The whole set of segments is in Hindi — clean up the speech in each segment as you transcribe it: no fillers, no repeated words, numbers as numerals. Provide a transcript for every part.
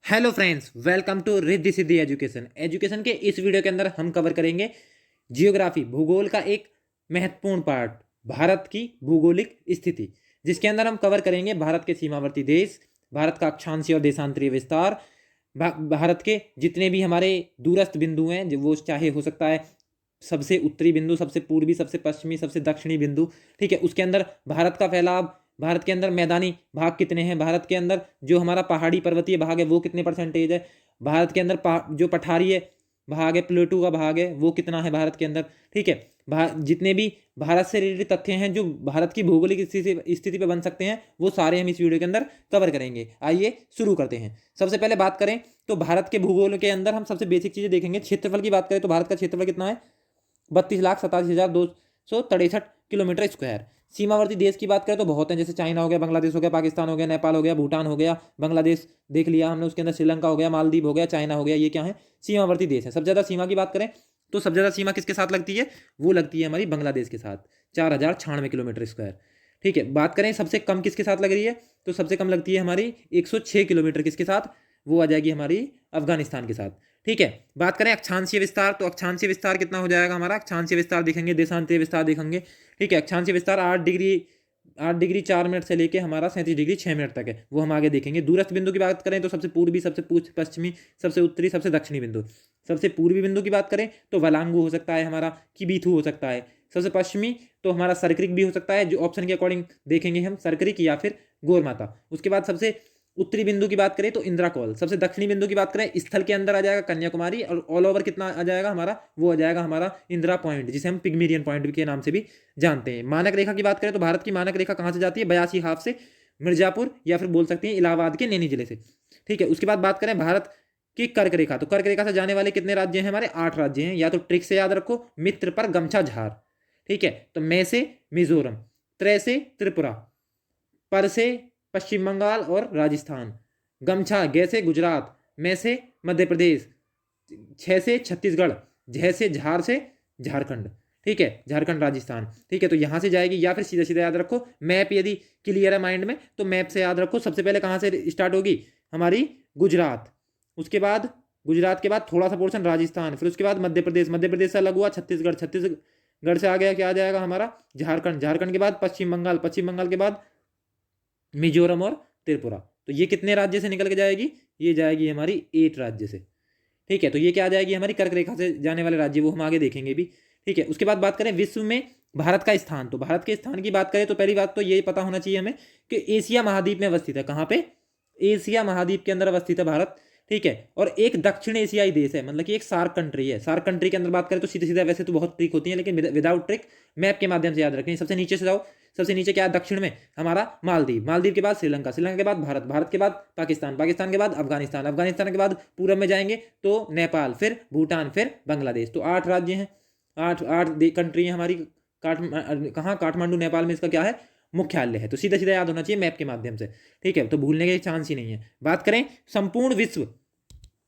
Hello friends, welcome to Riddhi Siddhi education के इस वीडियो के अंदर हम कवर करेंगे जियोग्राफी भूगोल का एक महत्वपूर्ण पार्ट, भारत की भूगोलिक स्थिति, जिसके अंदर हम कवर करेंगे भारत के सीमावर्ती देश, भारत का अक्षांशीय और देशांतरीय विस्तार, भारत के जितने भी हमारे दूरस्थ बिंदु हैं, जो वो चाहे हो सकता है सबसे उत्तरी बिंदु, सबसे पूर्वी, सबसे पश्चिमी, सबसे दक्षिणी बिंदु। ठीक है, उसके अंदर भारत का फैलाव, भारत के अंदर मैदानी भाग कितने हैं, भारत के अंदर जो हमारा पहाड़ी पर्वतीय भाग है वो कितने परसेंटेज है, भारत के अंदर जो पठारीय भाग है, प्लेटू का भाग है, वो कितना है भारत के अंदर। ठीक है, जितने भी भारत से रिलेटेड तथ्य हैं जो भारत की भौगोलिक स्थिति पे बन सकते हैं, वो सारे हम इस वीडियो के अंदर कवर करेंगे। आइए शुरू करते हैं। सबसे पहले बात करें तो भारत के भूगोल के अंदर हम सबसे बेसिक चीजें देखेंगे। क्षेत्रफल की बात करें तो भारत का क्षेत्रफल कितना है? 32,87,263 किलोमीटर स्क्वायर। सीमावर्ती देश की बात करें तो बहुत हैं, जैसे चाइना हो गया, बांग्लादेश हो गया, पाकिस्तान हो गया, नेपाल हो गया, भूटान हो गया, बांग्लादेश देख लिया हमने, उसके अंदर श्रीलंका हो गया, मालदीव हो गया, चाइना हो गया। ये क्या है? सीमावर्ती देश है। सबसे ज़्यादा सीमा की बात करें तो सबसे ज़्यादा सीमा किसके साथ लगती है? वो लगती है हमारी बांग्लादेश के साथ, 4,096 किलोमीटर स्क्वायर। ठीक है, बात करें सबसे कम किसके साथ लग रही है तो सबसे कम लगती है हमारी 106 किलोमीटर किसके साथ? वो आ जाएगी हमारी अफगानिस्तान के साथ। ठीक है, बात करें अक्षांशीय विस्तार तो अक्षांशीय विस्तार कितना हो जाएगा हमारा? अक्षांशीय विस्तार देखेंगे, देशांतरीय विस्तार देखेंगे। ठीक है, अक्षांशीय विस्तार 8 डिग्री 4 मिनट से लेके हमारा 37 डिग्री 6 मिनट तक है, वो हम आगे देखेंगे। दूरस्थ बिंदु की बात करें तो सबसे पूर्वी, सबसे पश्चिमी, सबसे उत्तरी, सबसे दक्षिणी बिंदु। सबसे पूर्वी बिंदु की बात करें तो वलांगू हो सकता है हमारा, किबीथू हो सकता है। सबसे पश्चिमी तो हमारा सरक्रिक भी हो सकता है, जो ऑप्शन के अकॉर्डिंग देखेंगे हम, सरक्रिक या फिर गोरमाता। उसके बाद सबसे उत्तरी बिंदु की बात करें तो इंदिरा कॉल। सबसे दक्षिणी बिंदु की बात करें, स्थल के अंदर आ जाएगा कन्याकुमारी, और ऑल ओवर कितना आ जाएगा हमारा? वो आ जाएगा हमारा इंदिरा पॉइंट, जिसे हम पिग्मेरियन पॉइंट के नाम से भी जानते हैं। मानक रेखा की बात करें तो भारत की मानक रेखा कहाँ से जाती है? 82 हाफ से मिर्जापुर, या फिर बोल सकते हैं इलाहाबाद के नैनी जिले से। ठीक है, उसके बाद बात करें भारत की कर्क रेखा, तो कर्क रेखा से जाने वाले कितने राज्य हैं हमारे? 8 राज्य हैं। या तो ट्रिक से याद रखो, मित्र पर गमछा झार। ठीक है, तो मैं से मिजोरम, त्रे से त्रिपुरा, पर से पश्चिम बंगाल और राजस्थान, गमछा गे से गुजरात, मैं से मध्य प्रदेश, छ से छत्तीसगढ़, झ से झार से झारखंड। ठीक है, झारखंड राजस्थान। ठीक है, तो यहां से जाएगी, या फिर सीधा सीधा याद रखो मैप, यदि क्लियर है माइंड में तो मैप से याद रखो। सबसे पहले कहां से स्टार्ट होगी हमारी? गुजरात, उसके बाद गुजरात के बाद थोड़ा सा पोर्शन राजस्थान, फिर उसके बाद मध्य प्रदेश, मध्य प्रदेश से अलग हुआ छत्तीसगढ़, छत्तीसगढ़ से आ गया क्या आ जाएगा हमारा? झारखंड, झारखंड के बाद पश्चिम बंगाल, पश्चिम बंगाल के बाद मिजोरम और त्रिपुरा। तो ये कितने राज्य से निकल के जाएगी? ये जाएगी हमारी 8 राज्य से। ठीक है, तो ये क्या आ जाएगी हमारी? कर्क रेखा से जाने वाले राज्य, वो हम आगे देखेंगे भी। ठीक है, उसके बाद बात करें विश्व में भारत का स्थान, तो भारत के स्थान की बात करें तो पहली बात तो ये पता होना चाहिए हमें कि एशिया महाद्वीप में अवस्थित है। कहाँ पे? एशिया महाद्वीप के अंदर अवस्थित है भारत। ठीक है, और एक दक्षिण एशियाई देश है, मतलब कि एक सार्क कंट्री है। सार्क कंट्री के अंदर बात करें तो सीधे सीधा वैसे तो बहुत ट्रिक होती है, लेकिन विदाउट ट्रिक मैप के माध्यम से याद रखें। सबसे नीचे से जाओ, सबसे नीचे क्या है दक्षिण में? हमारा मालदीव, मालदीव के बाद श्रीलंका, श्रीलंका के बाद भारत, भारत के बाद पाकिस्तान, पाकिस्तान के बाद अफगानिस्तान, अफगानिस्तान के बाद पूर्व में जाएंगे तो नेपाल, फिर भूटान, फिर बांग्लादेश। तो 8 राज्य हैं, आठ आठ कंट्री है हमारी। कहाँ? काठमांडू, नेपाल में इसका क्या है? मुख्यालय है। तो सीधा सीधा याद होना चाहिए मैप के माध्यम से। ठीक है, तो भूलने के चांस ही नहीं है। बात करें संपूर्ण विश्व,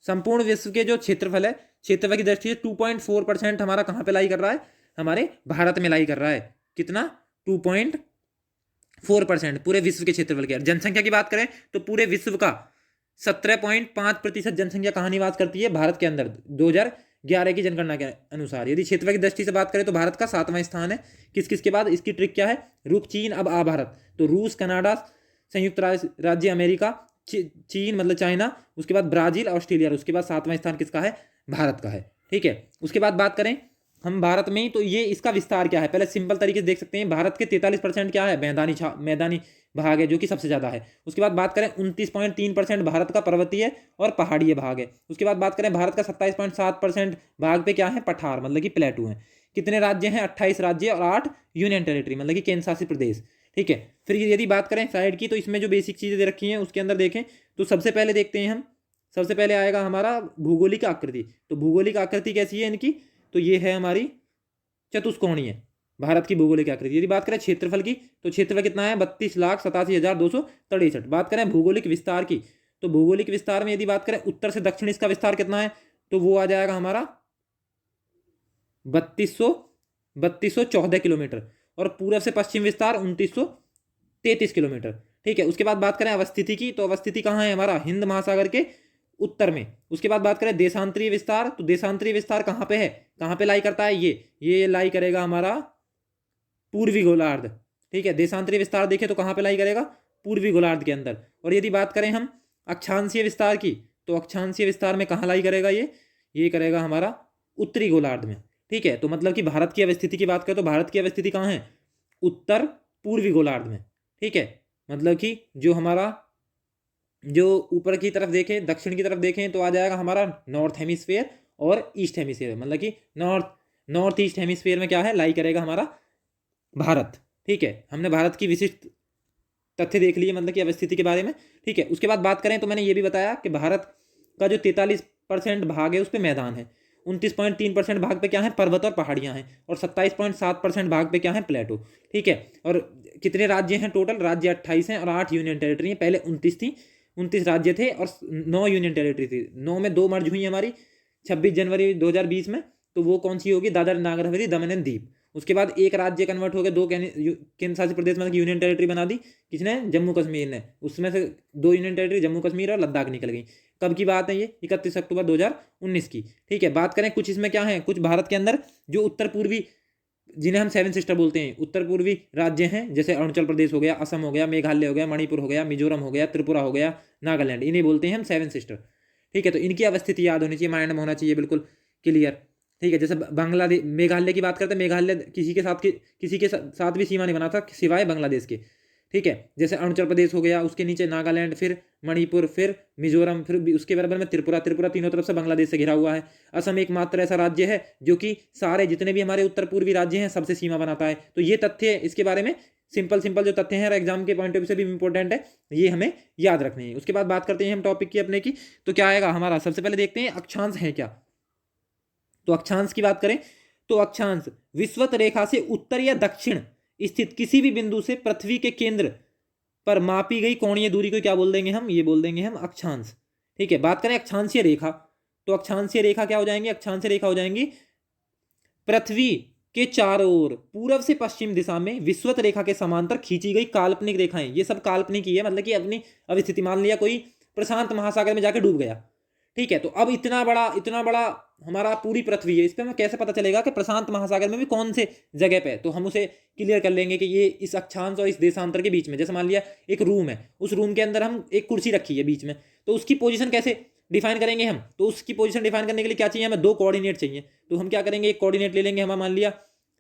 संपूर्ण विश्व के जो क्षेत्रफल है, क्षेत्रफल की दृष्टि से 2.4% हमारा कहाँ पे लाई कर रहा है? हमारे भारत में लाई कर रहा है। कितना? 2.4% पूरे विश्व के क्षेत्रफल के। जनसंख्या की बात करें तो पूरे विश्व का 17.5% जनसंख्या कहाँ निवास करती है? भारत के अंदर, 2011 की जनगणना के अनुसार। यदि क्षेत्रफल की दृष्टि से बात करें तो भारत का 7वां स्थान है। किस किस के बाद? इसकी ट्रिक क्या है? रुक, चीन, अब आ भारत। तो रूस, कनाडा, संयुक्त राज्य अमेरिका, चीन मतलब चाइना, उसके बाद ब्राजील, ऑस्ट्रेलिया, उसके बाद 7वां स्थान किसका है? भारत का है। ठीक है, उसके बाद बात करें हम भारत में ही, तो ये इसका विस्तार क्या है? पहले सिंपल तरीके से देख सकते हैं, भारत के 43% क्या है? मैदानी भाग है, जो कि सबसे ज्यादा है। उसके बाद बात करें 29.3% भारत का पर्वतीय और पहाड़ीय भाग है। उसके बाद बात करें भारत का 27.7% भाग पे क्या है? पठार, मतलब कि प्लेटू है। कितने राज्य हैं? 28 राज्य और 8 यूनियन टेरिटरी, मतलब कि केंद्र शासित प्रदेश। ठीक है, फिर यदि बात करें साइड की, तो इसमें जो बेसिक चीजें दे रखी हैं उसके अंदर देखें तो सबसे पहले देखते हैं हम, सबसे पहले आएगा हमारा भूगोलिक आकृति। तो भूगोलिक आकृति कैसी है इनकी? तो ये है हमारी चतुष्कोणीय भारत की भूगोलिक आकृति। यदि बात करें क्षेत्रफल की, तो क्षेत्रफल कितना है? 32,87,263। बात करें भूगोलिक विस्तार की, तो भूगोलिक विस्तार में यदि बात करें उत्तर से दक्षिण इसका विस्तार कितना है? तो वो आ जाएगा हमारा 3214 किलोमीटर, और पूर्व से पश्चिम विस्तार 2933 किलोमीटर। ठीक है, उसके बाद बात करें अवस्थिति की, तो अवस्थिति कहाँ है हमारा? हिंद महासागर के उत्तर में। उसके बाद बात करें देशांतरीय विस्तार, तो देशांतरीय विस्तार कहाँ पे है, कहाँ पे लाई करता है, ये लाई करेगा हमारा पूर्वी गोलार्ध। ठीक है, देशांतरीय विस्तार देखें तो कहाँ पे लाई करेगा, पूर्वी गोलार्ध के अंदर। और यदि बात करें हम अक्षांशीय विस्तार की, तो अक्षांशीय विस्तार में कहाँ लाई करेगा, ये करेगा हमारा उत्तरी गोलार्ध में। ठीक है, तो मतलब कि भारत की अवस्थिति की बात करें तो भारत की अवस्थिति कहाँ है, उत्तर पूर्वी गोलार्ध में। ठीक है, मतलब कि जो हमारा जो ऊपर की तरफ देखें, दक्षिण की तरफ देखें तो आ जाएगा हमारा नॉर्थ हेमिस्फीयर और ईस्ट हेमिस्फीयर, मतलब कि नॉर्थ ईस्ट हेमिस्फीयर में क्या है, लाई करेगा हमारा भारत। ठीक है, हमने भारत की विशिष्ट तथ्य देख लिए, मतलब कि अवस्थिति के बारे में। ठीक है, उसके बाद बात करें तो मैंने ये भी बताया कि भारत का जो 43% भाग है उस पर मैदान है, 29.3% भाग पे क्या है, पर्वत और पहाड़ियां हैं, और 27.7% भाग पे क्या है, प्लेटो। ठीक है, और कितने राज्य हैं टोटल, राज्य 28 हैं और 8 यूनियन टेरिटरी हैं। पहले 29 थी, 29 राज्य थे और 9 यूनियन टेरिटरी थी। 9 में 2 मर्ज हुई हमारी 26 जनवरी 2020 में, तो वो कौन सी होगी, दादर नागर हवेली दमन एंड दीव। उसके बाद एक राज्य कन्वर्ट हो गए, 2 केंद्र शासित प्रदेश मतलब यूनियन टेरिटरी बना दी, किसने, जम्मू कश्मीर ने। उसमें से 2 यूनियन टेरिटरी जम्मू कश्मीर और लद्दाख निकल गई। कब की बात है ये, 31 अक्टूबर 2019 की। ठीक है, बात करें कुछ इसमें क्या है, कुछ भारत के अंदर जो उत्तर पूर्वी, जिन्हें हम 7 सिस्टर बोलते हैं, उत्तर पूर्वी राज्य हैं, जैसे अरुणाचल प्रदेश हो गया, असम हो गया, मेघालय हो गया, मणिपुर हो गया, मिजोरम हो गया, त्रिपुरा हो गया, नागालैंड, इन्हें बोलते हैं हम 7 सिस्टर। ठीक है, तो इनकी अवस्थिति याद होनी चाहिए, माइंड में होना चाहिए बिल्कुल क्लियर। ठीक है, जैसे बांग्लादेश, मेघालय की बात करते हैं, मेघालय किसी के साथ भी सीमा नहीं बना था सिवाय बांग्लादेश के। ठीक है, जैसे अरुणाचल प्रदेश हो गया, उसके नीचे नागालैंड, फिर मणिपुर, फिर मिजोरम, फिर उसके बराबर में त्रिपुरा तीनों तरफ से बांग्लादेश से घिरा हुआ है। असम एकमात्र ऐसा राज्य है जो कि सारे जितने भी हमारे उत्तर पूर्वी राज्य हैं सबसे सीमा बनाता है। तो ये तथ्य इसके बारे में सिंपल जो तथ्य हैं एग्जाम के पॉइंट ऑफ व्यू से भी इंपॉर्टेंट है, ये हमें याद रखने हैं। उसके बाद बात करते हैं हम टॉपिक की अपने की, तो क्या आएगा हमारा, सबसे पहले देखते हैं अक्षांश है क्या। तो अक्षांश की बात करें तो अक्षांश विषुवत रेखा से उत्तर या दक्षिण स्थित किसी भी बिंदु से पृथ्वी के केंद्र पर मापी गई कोणीय दूरी को क्या बोल देंगे हम, ये बोल देंगे हम अक्षांश। ठीक है, बात करें अक्षांशीय रेखा, तो अक्षांशीय रेखा क्या हो जाएंगी, अक्षांशीय रेखा हो जाएंगी पृथ्वी के चारों ओर पूर्व से पश्चिम दिशा में विषुवत रेखा के समांतर खींची गई काल्पनिक रेखाएं। ये सब काल्पनिक ही है, मतलब कि अपनी अवस्थिति, मान लिया कोई प्रशांत महासागर में जाकर डूब गया। ठीक है, तो अब इतना बड़ा हमारा पूरी पृथ्वी है, इस पर हमें कैसे पता चलेगा कि प्रशांत महासागर में भी कौन से जगह पे है, तो हम उसे क्लियर कर लेंगे कि ये इस अक्षांश और इस देशांतर के बीच में, जैसे मान लिया एक रूम है, उस रूम के अंदर हम एक कुर्सी रखी है बीच में, तो उसकी पोजीशन कैसे डिफाइन करेंगे हम, तो उसकी पोजीशन डिफाइन करने के लिए क्या चाहिए हमें, 2 कोऑर्डिनेट चाहिए। तो हम क्या करेंगे, एक कोऑर्डिनेट ले लेंगे, हम मान लिया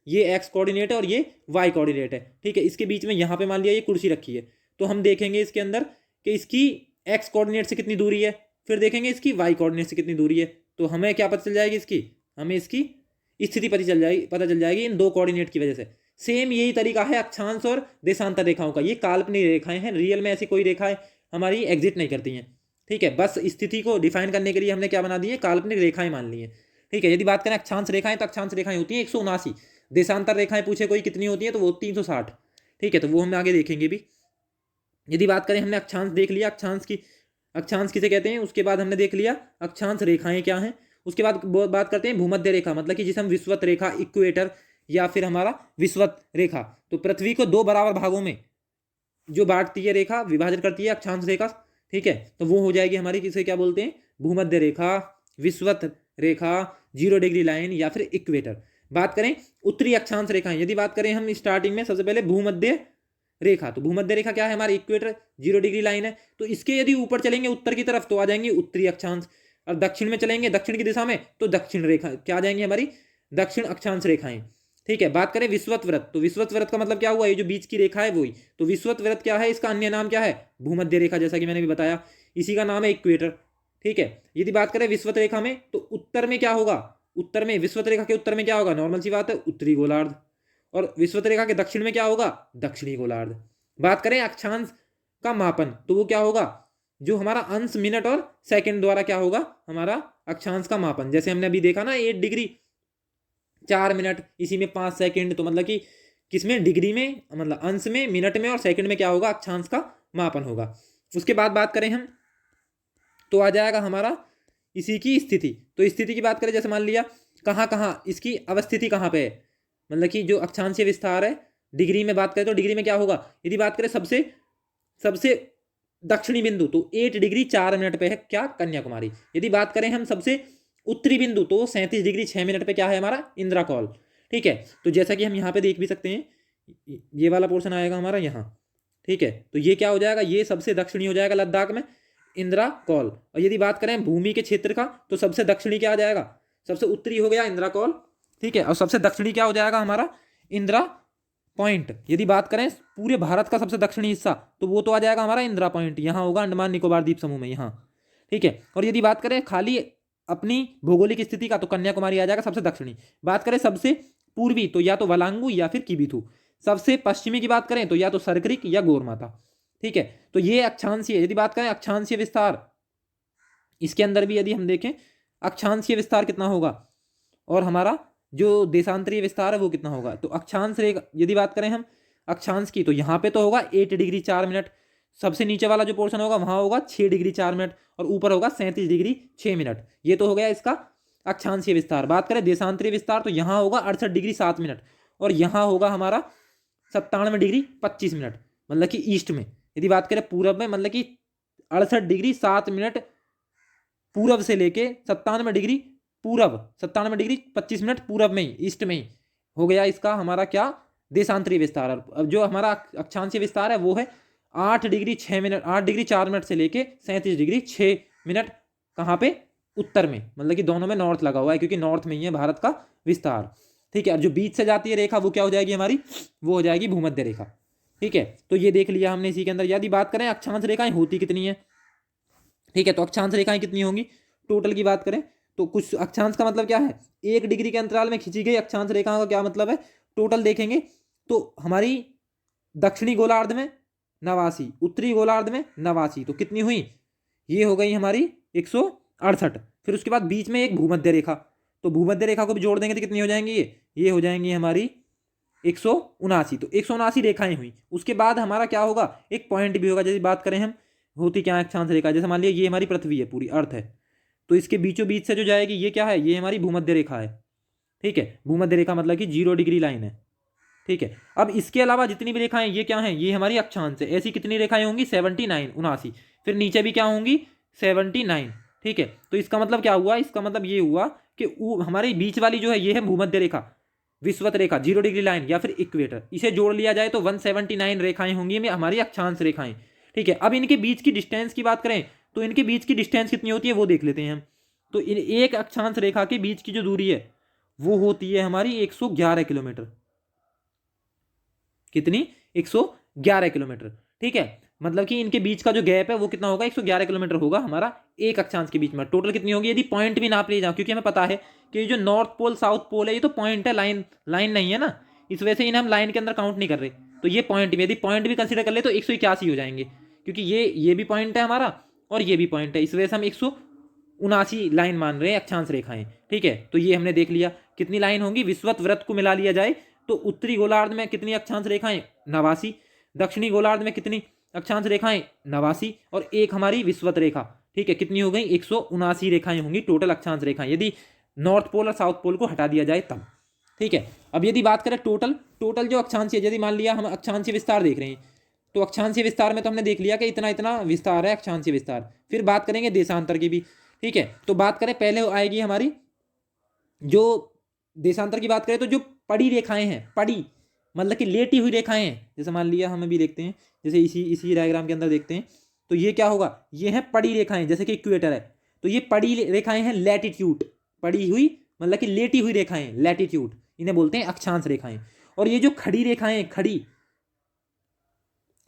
ये एक्स कोऑर्डिनेट है और ये वाई कोऑर्डिनेट है। ठीक है, इसके बीच में यहाँ पे मान लिया ये कुर्सी रखी है, तो हम देखेंगे इसके अंदर कि इसकी एक्स कोऑर्डिनेट से कितनी दूरी है, फिर देखेंगे इसकी वाई कोऑर्डिनेट से कितनी दूरी है, तो हमें क्या पता चल जाएगी, हमें इसकी स्थिति पता चल जाएगी इन 2 कोऑर्डिनेट की वजह से। सेम यही तरीका है अक्षांश और देशांतर रेखाओं का, ये काल्पनिक रेखाएं हैं, रियल में ऐसी कोई रेखाएं हमारी एग्जिट नहीं करती हैं। ठीक है, बस स्थिति को डिफाइन करने के लिए हमने क्या बना दी है, काल्पनिक रेखाएं मान ली है। ठीक है, यदि बात करें अक्षांश रेखाएं, तो अक्षांश रेखाएं होती हैं 179, देशांतर रेखाएं पूछे कोई कितनी होती है तो वो 360। ठीक है, तो वो हम आगे देखेंगे भी। यदि बात करें, हमने अक्षांश देख लिया, अक्षांश किसे कहते हैं, उसके बाद हमने देख लिया अक्षांश रेखाएं क्या हैं। उसके बाद बात करते हैं भूमध्य रेखा, मतलब कि जिसे हम विषुवत रेखा, इक्वेटर या फिर हमारा विषुवत रेखा, तो पृथ्वी को 2 बराबर भागों में जो बांटती है रेखा, विभाजन करती है अक्षांश रेखा। ठीक है, तो वो हो जाएगी हमारी, किसे क्या बोलते हैं, भूमध्य रेखा, विषुवत रेखा, 0 डिग्री लाइन या फिर इक्वेटर। बात करें उत्तरी अक्षांश रेखाएं, यदि बात करें हम स्टार्टिंग में सबसे पहले भूमध्य रेखा, तो भूमध्य रेखा क्या है हमारी, इक्वेटर 0 डिग्री लाइन है, तो इसके यदि ऊपर चलेंगे उत्तर की तरफ तो आ जाएंगे उत्तरी अक्षांश, और दक्षिण में चलेंगे दक्षिण की दिशा में तो दक्षिण रेखा क्या आ जाएंगी हमारी, दक्षिण अक्षांश रेखाएं। ठीक है, बात करें विषुवत वृत्त, तो विषुवत वृत्त का मतलब क्या हुआ, ये जो बीच की रेखा है वही, तो विषुवत वृत्त क्या है, इसका अन्य नाम क्या है, भूमध्य रेखा, जैसा कि मैंने भी बताया, इसी का नाम है इक्वेटर। ठीक है, यदि बात करें विषुवत रेखा में, तो उत्तर में क्या होगा, उत्तर में विषुवत रेखा के उत्तर में क्या होगा, नॉर्मल सी बात है, उत्तरी गोलार्ध, और विषुवत रेखा के दक्षिण में क्या होगा, दक्षिणी गोलार्ध। बात करें अक्षांश का मापन, तो वो क्या होगा, जो हमारा अंश, मिनट और सेकंड द्वारा क्या होगा हमारा अक्षांश का मापन, जैसे हमने अभी देखा ना 8 डिग्री 4 मिनट, इसी में 5 सेकंड, तो मतलब कि किसमें, डिग्री में, मतलब अंश में, मिनट में और सेकंड में क्या होगा, अक्षांश का मापन होगा। उसके बाद बात करें हम, तो आ जाएगा हमारा इसी की स्थिति, तो स्थिति की बात करें, जैसे मान लिया कहाँ इसकी अवस्थिति कहाँ पे है, मतलब कि जो अक्षांशीय विस्तार है, डिग्री में बात करें तो डिग्री में क्या होगा, यदि बात करें सबसे दक्षिणी बिंदु तो 8 डिग्री 4 मिनट पे है क्या, कन्याकुमारी। यदि बात करें हम सबसे उत्तरी बिंदु तो 37 डिग्री 6 मिनट पे क्या है हमारा, इंद्राकौल। ठीक है, तो जैसा कि हम यहाँ पे देख भी सकते हैं, ये वाला पोर्शन आएगा हमारा यहाँ। ठीक है, तो ये क्या हो जाएगा, ये सबसे दक्षिणी हो जाएगा लद्दाख में, इंद्राकौल। और यदि बात करें भूमि के क्षेत्र का तो सबसे दक्षिणी क्या आ जाएगा, सबसे उत्तरी हो गया इंद्राकौल। ठीक है, और सबसे दक्षिणी क्या हो जाएगा हमारा, इंदिरा पॉइंट। यदि बात करें पूरे भारत का सबसे दक्षिणी हिस्सा तो वो तो आ जाएगा हमारा इंदिरा पॉइंट, यहाँ होगा अंडमान निकोबार द्वीप समूह में यहाँ। ठीक है, और यदि बात करें खाली अपनी भौगोलिक स्थिति का तो कन्याकुमारी आ जाएगा सबसे दक्षिणी। बात करें सबसे पूर्वी तो या तो वलांगू या फिर किबिथू। सबसे पश्चिमी की बात करें तो या तो सरक्रिक या गोरमाता। ठीक है, तो ये अक्षांशीय, यदि बात करें अक्षांशीय विस्तार, इसके अंदर भी यदि हम देखें अक्षांशीय विस्तार कितना होगा और हमारा जो देशांतरीय विस्तार है वो कितना होगा, तो अक्षांश रेखा यदि बात करें हम अक्षांश की तो यहाँ पे तो होगा 8 डिग्री 4 मिनट, सबसे नीचे वाला जो पोर्शन होगा वहाँ होगा 6 डिग्री 4 मिनट और ऊपर होगा 37 डिग्री 6 मिनट। ये तो हो गया इसका अक्षांशीय विस्तार। बात करें देशांतरीय विस्तार तो यहाँ होगा 68 डिग्री 7 मिनट और यहाँ होगा हमारा 97 डिग्री 25 मिनट, मतलब कि ईस्ट में। यदि बात करें पूरब में, मतलब कि 68 डिग्री 7 मिनट पूरब से लेके 97 डिग्री पूरब, 97 डिग्री 25 मिनट पूरब में ही, ईस्ट में ही हो गया इसका हमारा क्या, देशांतरीय विस्तार। अब जो हमारा अक्षांशीय विस्तार है वो है 8 डिग्री 6 मिनट, 8 डिग्री 4 मिनट से लेके 37 डिग्री 6 मिनट, कहाँ पे, उत्तर में, मतलब कि दोनों में नॉर्थ लगा हुआ है क्योंकि नॉर्थ में ही है भारत का विस्तार। ठीक है, और जो बीच से जाती है रेखा वो क्या हो जाएगी हमारी, वो हो जाएगी भूमध्य रेखा। ठीक है, तो ये देख लिया हमने इसी के अंदर। यदि बात करें अक्षांश रेखाएं होती कितनी है, ठीक है, तो अक्षांश रेखाएं कितनी होंगी टोटल की बात करें तो कुछ अक्षांश का मतलब क्या है, 1 डिग्री के अंतराल में खींची गई अक्षांश रेखाओं का क्या मतलब है, टोटल देखेंगे तो हमारी दक्षिणी गोलार्ध में 89, उत्तरी गोलार्ध में 89, तो कितनी हुई, ये हो गई हमारी 168। फिर उसके बाद बीच में एक भूमध्य रेखा, तो भूमध्य रेखा को भी जोड़ देंगे तो कितनी हो जाएंगी, ये हो जाएंगी हमारी 179, तो 179 रेखाएं हुई। उसके बाद हमारा क्या होगा, एक पॉइंट भी होगा। जैसे बात करें हम होती क्या है अक्षांश रेखा, जैसे मान लिया ये हमारी पृथ्वी है, पूरी अर्थ है, तो इसके बीचों बीच से जो जाएगी ये क्या है, ये हमारी भूमध्य रेखा है। ठीक है, भूमध्य रेखा मतलब कि 0 डिग्री लाइन है। ठीक है, अब इसके अलावा जितनी भी रेखाएं ये क्या हैं, ये हमारी अक्षांश है। ऐसी कितनी रेखाएं होंगी, 79, 79। फिर नीचे भी क्या होंगी, 79। ठीक है, तो इसका मतलब क्या हुआ, इसका मतलब ये हुआ कि हमारी बीच वाली जो है ये है भूमध्य रेखा, विषुवत रेखा 0 डिग्री लाइन या फिर इक्वेटर, इसे जोड़ लिया जाए तो 179 रेखाएं होंगी हमारी अक्षांश रेखाएं। ठीक है, अब इनके बीच की डिस्टेंस की बात करें तो इनके बीच की डिस्टेंस कितनी होती है वो देख लेते हैं हम। तो इन एक अक्षांश रेखा के बीच की जो दूरी है वो होती है हमारी 111 किलोमीटर। कितनी, 111 किलोमीटर। ठीक है, मतलब कि इनके बीच का जो गैप है वो कितना होगा, 111 किलोमीटर होगा हमारा एक अक्षांश के बीच में। टोटल कितनी होगी यदि पॉइंट भी नाप लिए जाओ, क्योंकि हमें पता है कि जो नॉर्थ पोल साउथ पोल है ये तो पॉइंट है, लाइन लाइन नहीं है ना, इस वजह से इन्हें हम लाइन के अंदर काउंट नहीं कर रहे। तो ये पॉइंट भी, यदि पॉइंट भी कंसिडर कर ले तो 181 हो जाएंगे, क्योंकि ये भी पॉइंट है हमारा और ये भी पॉइंट है, इस वजह से हम 179 लाइन मान रहे हैं अक्षांश रेखाएं। ठीक है, तो ये हमने देख लिया कितनी लाइन होंगी। विषुवत वृत्त को मिला लिया जाए तो उत्तरी गोलार्ध में कितनी अक्षांश रेखाएं, 89, दक्षिणी गोलार्ध में कितनी अक्षांश रेखाएं, 89, और एक हमारी विषुवत रेखा। ठीक है, कितनी हो गई, 179 रेखाएं होंगी टोटल अक्षांश रेखाएं, यदि नॉर्थ पोल और साउथ पोल को हटा दिया जाए तब। ठीक है, अब यदि बात करें टोटल जो अक्षांशीय, यदि मान लिया हम अक्षांशीय विस्तार देख रहे हैं तो अक्षांशीय विस्तार में तो हमने देख लिया कि इतना इतना विस्तार है अक्षांशीय विस्तार। फिर बात करेंगे देशांतर की भी। ठीक है, तो बात करें पहले आएगी हमारी जो देशांतर की बात करें तो जो पड़ी रेखाएं हैं, पड़ी मतलब कि लेटी हुई रेखाएं हैं, जैसे मान लिया हमें भी देखते हैं, जैसे इसी डायग्राम के अंदर देखते हैं तो ये क्या होगा, ये है पड़ी रेखाएं, जैसे कि इक्वेटर है तो ये पड़ी रेखाएं हैं लैटिट्यूड, पड़ी हुई मतलब कि लेटी हुई रेखाएं लैटिट्यूड, इन्हें बोलते हैं अक्षांश रेखाएं। और ये जो खड़ी रेखाएं, खड़ी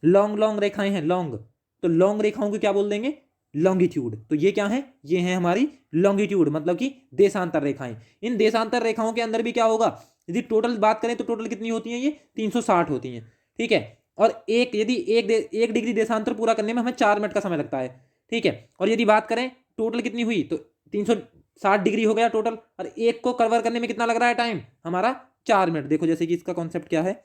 लॉन्ग रेखाएं हैं, लॉन्ग, तो लॉन्ग रेखाओं को क्या बोल देंगे, लॉन्गिट्यूड। तो ये क्या है, ये है हमारी लॉन्गिट्यूड मतलब कि देशांतर रेखाएं। इन देशांतर रेखाओं के अंदर भी क्या होगा, यदि टोटल बात करें तो टोटल कितनी होती हैं, ये 360 होती हैं। ठीक है, और यदि एक डिग्री देशांतर पूरा करने में हमें 4 मिनट का समय लगता है। ठीक है, और यदि बात करें टोटल कितनी हुई तो 360 डिग्री हो गया टोटल, और एक को कवर करने में कितना लग रहा है टाइम हमारा, 4 मिनट। देखो जैसे कि इसका कॉन्सेप्ट क्या है,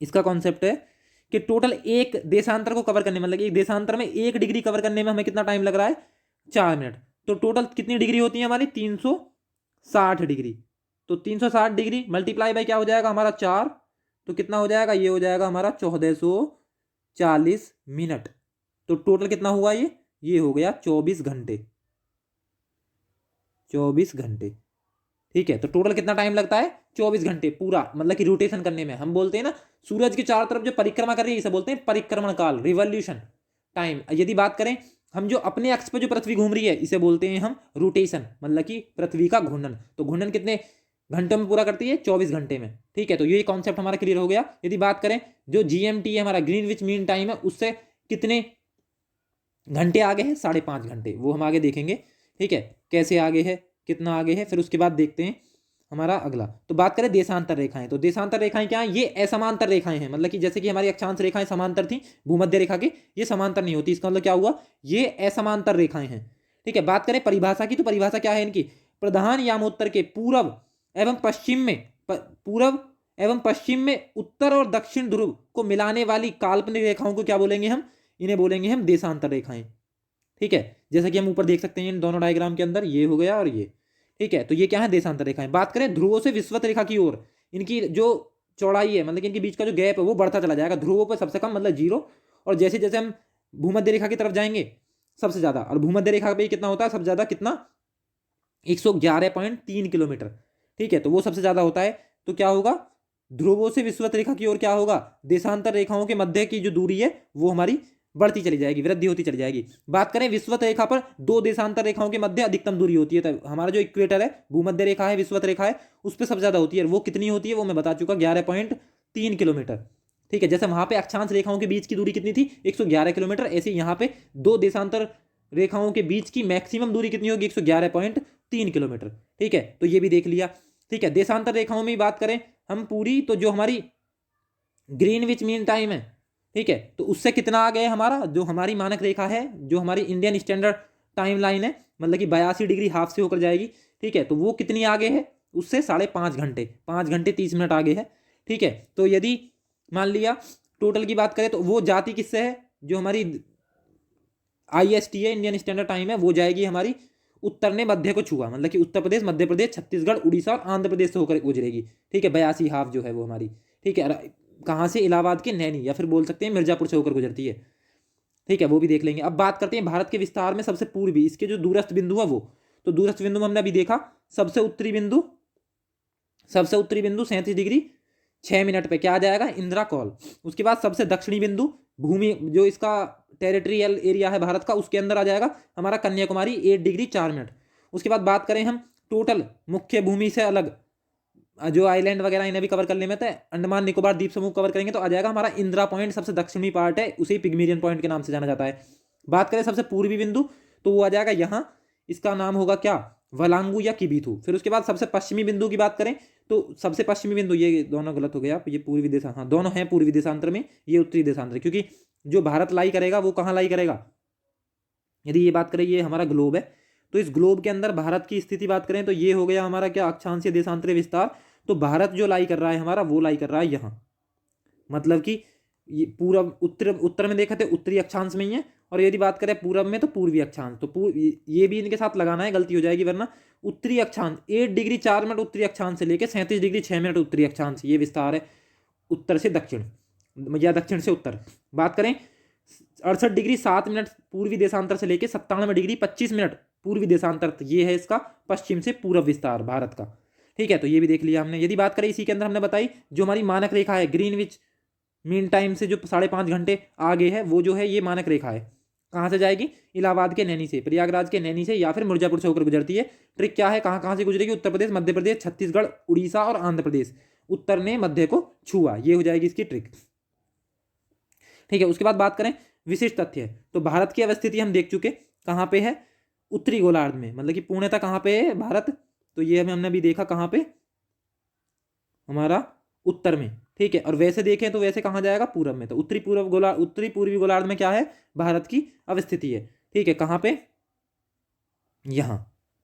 इसका कॉन्सेप्ट है कि टोटल एक देशांतर को कवर करने मतलब एक देशांतर में 1 डिग्री कवर करने में हमें कितना टाइम लग रहा है, 4 मिनट। तो टोटल कितनी डिग्री होती है हमारी, 360 डिग्री। तो 360 डिग्री मल्टीप्लाई बाई क्या हो जाएगा हमारा 4, तो कितना हो जाएगा, ये हो जाएगा हमारा 1440 मिनट। तो टोटल कितना हुआ ये हो गया 24 घंटे, 24 घंटे। ठीक है, तो टोटल कितना टाइम लगता है? 24 घंटे पूरा, मतलब कि रोटेशन करने में। हम बोलते हैं ना सूरज के चारों तरफ जो परिक्रमा कर रही है इसे बोलते हैं परिक्रमण काल, रिवॉल्यूशन टाइम। यदि बात करें हम जो अपने अक्ष पर जो पृथ्वी घूम रही है इसे बोलते हैं हम रोटेशन, मतलब कि पृथ्वी का घूर्णन। तो घूर्णन कितने घंटों में पूरा करती है? 24 घंटे में। ठीक है, तो ये कॉन्सेप्ट हमारा क्लियर हो गया। यदि बात करें जो जीएमटी है हमारा ग्रीनविच मीन टाइम है, उससे कितने घंटे आगे है? 5.5 घंटे। वो हम आगे देखेंगे। ठीक है, कैसे आगे है, कितना आगे है, फिर उसके बाद देखते हैं हमारा अगला। तो बात करें देशांतर रेखाएं, तो देशांतर रेखाएं क्या है? ये असमांतर रेखाएं हैं, मतलब कि जैसे कि हमारी अक्षांश रेखाएं समांतर थी भूमध्य रेखा के, ये समांतर नहीं होती। इसका मतलब क्या हुआ? ये असमांतर रेखाएं हैं। ठीक है, बात करें परिभाषा की, तो परिभाषा क्या है इनकी? प्रधान यामोत्तर के पूर्व एवं पश्चिम में पूर्व एवं पश्चिम में उत्तर और दक्षिण ध्रुव को मिलाने वाली काल्पनिक रेखाओं को क्या बोलेंगे हम? इन्हें बोलेंगे हम देशांतर रेखाएं। ठीक है, जैसा कि हम ऊपर देख सकते हैं इन दोनों डायग्राम के अंदर, ये हो गया और ये। ठीक है, तो ये क्या है? देशांतर रेखाएं। बात करें ध्रुवों से विषुवत रेखा की ओर, इनकी जो चौड़ाई है, मतलब कि इनके बीच का जो गैप है वो बढ़ता चला जाएगा। ध्रुवों पर सबसे कम मतलब 0, और जैसे जैसे हम भूमध्य रेखा की तरफ जाएंगे सबसे ज्यादा। और भूमध्य रेखा पे कितना होता है सबसे ज्यादा? कितना? 111.3 किलोमीटर। ठीक है, तो वो सबसे ज्यादा होता है। तो क्या होगा? ध्रुवों से विषुवत रेखा की ओर क्या होगा? देशांतर रेखाओं के मध्य की जो दूरी है वो हमारी बढ़ती चली जाएगी, वृद्धि होती चली जाएगी। बात करें विषुवत रेखा पर दो देशांतर रेखाओं के मध्य अधिकतम दूरी होती है, तो हमारा जो इक्वेटर है, भूमध्य रेखा है, विषुवत रेखा है, उस पर सबसे ज्यादा होती है। वो कितनी होती है वो मैं बता चुका, 11.3 किलोमीटर। ठीक है, जैसे वहां पे अक्षांश रेखाओं के बीच की दूरी कितनी थी? 111 किलोमीटर। ऐसे यहाँ पे दो देशांतर रेखाओं के बीच की मैक्सिमम दूरी कितनी होगी? 111.3 किलोमीटर। ठीक है, तो ये भी देख लिया। ठीक है, देशांतर रेखाओं में बात करें हम पूरी, तो जो हमारी ग्रीनविच मीन टाइम है, ठीक है, तो उससे कितना आ गया हमारा? जो हमारी मानक रेखा है, जो हमारी इंडियन स्टैंडर्ड टाइम लाइन है, मतलब कि 82 डिग्री हाफ से होकर जाएगी। ठीक है, तो वो कितनी आगे है? उससे 5.5 घंटे, 5 घंटे 30 मिनट आगे है। ठीक है, तो यदि मान लिया टोटल की बात करें तो वो जाती किससे है? जो हमारी IST है, इंडियन स्टैंडर्ड टाइम है, वो जाएगी हमारी उत्तर ने मध्य को छुआ, मतलब कि उत्तर प्रदेश, मध्य प्रदेश, छत्तीसगढ़, उड़ीसा और आंध्र प्रदेश से होकर गुजरेगी। ठीक है, 82 हाफ जो है वो हमारी। ठीक है, कहाँ से? इलाहाबाद के नैनी, या फिर बोल सकते हैं मिर्जापुर से होकर गुजरती है। ठीक है, वो भी देख लेंगे। अब बात करते हैं भारत के विस्तार में सबसे पूर्वी, इसके जो दूरस्थ बिंदु है वो। तो दूरस्थ बिंदु में हमने अभी देखा, सबसे उत्तरी बिंदु, 37 डिग्री 6 मिनट पे क्या आ जाएगा? इंदिरा कॉल। उसके बाद सबसे दक्षिणी बिंदु, भूमि जो इसका टेरिटरियल एरिया है भारत का, उसके अंदर आ जाएगा हमारा कन्याकुमारी, 8 डिग्री 4 मिनट। उसके बाद बात करें हम टोटल मुख्य भूमि से अलग जो आइलैंड वगैरह इन्हें भी कवर कर लेते हैं, अंडमान निकोबार द्वीप समूह कवर करेंगे, तो आ जाएगा हमारा इंदिरा पॉइंट, सबसे दक्षिणी पार्ट है, उसे पिग्मेलियन पॉइंट के नाम से जाना जाता है। बात करें सबसे पूर्वी बिंदु, तो वो आ जाएगा यहाँ, इसका नाम होगा क्या? वलांगू या किबीथू। फिर उसके बाद सबसे पश्चिमी बिंदु की बात करें तो सबसे पश्चिमी बिंदु, ये दोनों गलत हो गया, ये पूर्वी देशा, हाँ दोनों हैं पूर्वी देशांतर में, ये उत्तरी देशांतर, क्योंकि जो भारत लाई करेगा वो कहाँ लाई करेगा? यदि ये बात करें ये हमारा ग्लोब है, तो इस ग्लोब के अंदर भारत की स्थिति बात करें तो ये हो गया हमारा क्या? अक्षांशीय देशांतरीय विस्तार। तो भारत जो लाई कर रहा है हमारा, वो लाई कर रहा है यहाँ, मतलब कि ये पूरब उत्तर, उत्तर में देखा थे उत्तरी अक्षांश में ही है, और यदि बात करें पूरब में तो पूर्वी अक्षांश। तो ये भी इनके साथ लगाना है, गलती हो जाएगी वरना। उत्तरी अक्षांश 8 डिग्री 4 मिनट उत्तरी अक्षांश से लेकर 37 डिग्री 6 मिनट उत्तरी अक्षांश, ये विस्तार है उत्तर से दक्षिण या दक्षिण से उत्तर। बात करें 68 डिग्री 7 मिनट पूर्वी देशांतर से लेकर 97 डिग्री 25 मिनट पूर्वी देशांतर, ये है इसका पश्चिम से पूर्व विस्तार भारत का। ठीक है, तो ये भी देख लिया हमने। यदि बात करें इसी के अंदर हमने बताई जो हमारी मानक रेखा है ग्रीनविच मीन टाइम से जो 5.5 घंटे आगे है, वो जो है ये मानक रेखा है, कहाँ से जाएगी? इलाहाबाद के नैनी से, प्रयागराज के नैनी से, या फिर मिर्जापुर से होकर गुजरती है। ट्रिक क्या है? कहाँ कहाँ से गुजरेगी? उत्तर प्रदेश, मध्य प्रदेश, छत्तीसगढ़, उड़ीसा और आंध्र प्रदेश, उत्तर ने मध्य को छुआ, ये हो जाएगी इसकी ट्रिक। ठीक है, उसके बाद बात करें विशिष्ट तथ्य, तो भारत की अवस्थिति हम देख चुके, कहाँ पे है? उत्तरी गोलार्ध में, मतलब कि पूर्णतः कहाँ पे है भारत? तो ये हमने अभी देखा कहाँ पे? हमारा उत्तर में। ठीक है, और वैसे देखें तो वैसे कहाँ जाएगा? पूरब में। तो उत्तरी पूर्वी गोलार्ध में क्या है? भारत की अवस्थिति है। ठीक है, कहाँ पे? यहाँ।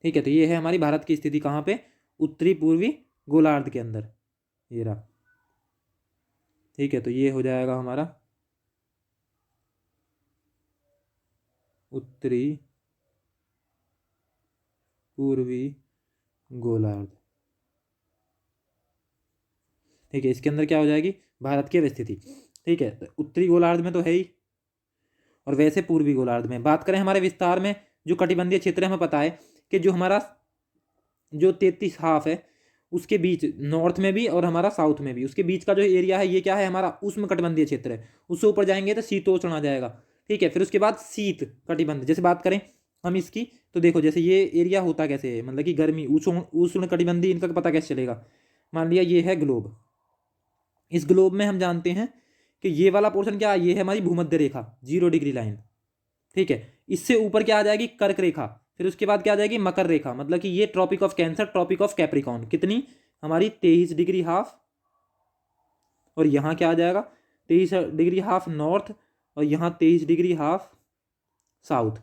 ठीक है, तो ये है हमारी भारत की स्थिति कहाँ पे? उत्तरी पूर्वी गोलार्ध के अंदर, ये रहा। ठीक है, तो ये हो जाएगा हमारा उत्तरी पूर्वी गोलार्ध। ठीक है, इसके अंदर क्या हो जाएगी? भारत की अवस्थिति। ठीक है, तो उत्तरी गोलार्ध में तो है ही, और वैसे पूर्वी गोलार्ध में। बात करें हमारे विस्तार में, जो कटिबंधीय क्षेत्र है, हमें पता है कि जो हमारा जो 33 हाफ है उसके बीच नॉर्थ में भी और हमारा साउथ में भी, उसके बीच का जो एरिया है ये क्या है, हमारा उष्ण कटिबंधीय क्षेत्र है। उससे ऊपर जाएंगे तो शीतोष्ण आ जाएगा। ठीक है, फिर उसके बाद शीत कटिबंध, जैसे बात करें हम इसकी, तो देखो जैसे ये एरिया होता कैसे है, मतलब कि गर्मी उष्ण उष्ण कटिबंधीय, इनका पता कैसे चलेगा। मान लिया ये है ग्लोब, इस ग्लोब में हम जानते हैं कि ये वाला पोर्शन क्या है, ये है हमारी भूमध्य रेखा 0 डिग्री लाइन। ठीक है, इससे ऊपर क्या आ जाएगी, कर्क रेखा। फिर उसके बाद क्या आ जाएगी, मकर रेखा, मतलब कि ये Tropic of Cancer, Tropic of Capricorn, कितनी हमारी 23 डिग्री हाफ। और यहाँ क्या आ जाएगा, 23 डिग्री हाफ नॉर्थ, और यहाँ 23 डिग्री हाफ साउथ।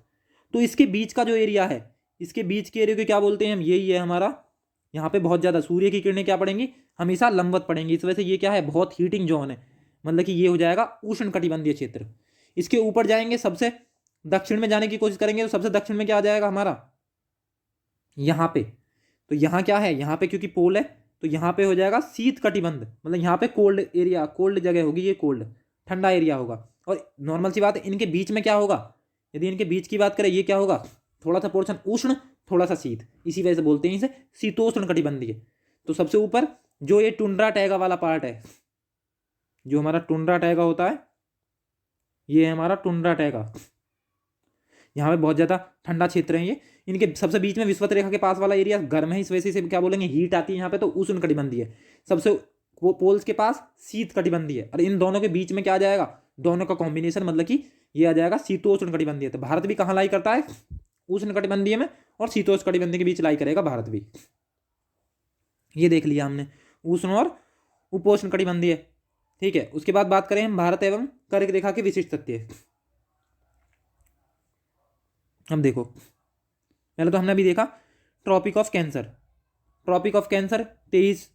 तो इसके बीच का जो एरिया है, इसके बीच के एरिया को क्या बोलते हैं हम, यही है हमारा। यहाँ पे बहुत ज़्यादा सूर्य की किरणें क्या पड़ेंगी, हमेशा लंबवत पड़ेंगी, इस वजह से ये क्या है, बहुत हीटिंग जोन है, मतलब कि ये हो जाएगा उष्ण कटिबंधीय क्षेत्र। इसके ऊपर जाएंगे, सबसे दक्षिण में जाने की कोशिश करेंगे, तो सबसे दक्षिण में क्या आ जाएगा हमारा, यहाँ पे। तो यहाँ क्या है, यहाँ पे क्योंकि पोल है, तो यहाँ पे हो जाएगा शीत कटिबंध, मतलब यहाँ पे कोल्ड एरिया, कोल्ड जगह होगी, ये कोल्ड ठंडा एरिया होगा। और नॉर्मल सी बात है, इनके बीच में क्या होगा, यदि इनके बीच की बात करें, ये क्या होगा, थोड़ा सा पोर्शन उष्ण, थोड़ा सा शीत, इसी वजह से बोलते हैं इसे शीतोष्ण कटिबंधीय। तो सबसे ऊपर जो ये टुंड्रा टैगा वाला पार्ट है, जो हमारा टुंड्रा टैगा होता है, ये है हमारा टुंड्रा टैगा। यहाँ पे बहुत ज़्यादा ठंडा क्षेत्र है ये। इनके सबसे बीच में विषुवत रेखा के पास वाला एरिया गर्म है, इस वजह से क्या बोलेंगे, हीट आती है यहाँ पे, तो उष्ण कटिबंधीय है। सबसे वो पोल्स के पास शीत कटिबंधीय है, और इन दोनों के बीच में क्या आ जाएगा, दोनों का कॉम्बिनेशन, मतलब कि ये आ जाएगा शीतोष्ण कटिबंधीय। तो भारत भी कहाँ लाई करता है, उष्ण कटिबंधीय में, और शीतोष्ण कटिबंधीय के बीच लाई करेगा भारत भी। ये देख लिया हमने, उष्ण और उपोष्ण कटिबंधीय। ठीक है, उसके बाद बात करें हम भारत एवं कर्क रेखा के विशिष्ट तथ्य। हम देखो, पहले तो हमने अभी देखा Tropic of Cancer, Tropic of Cancer 23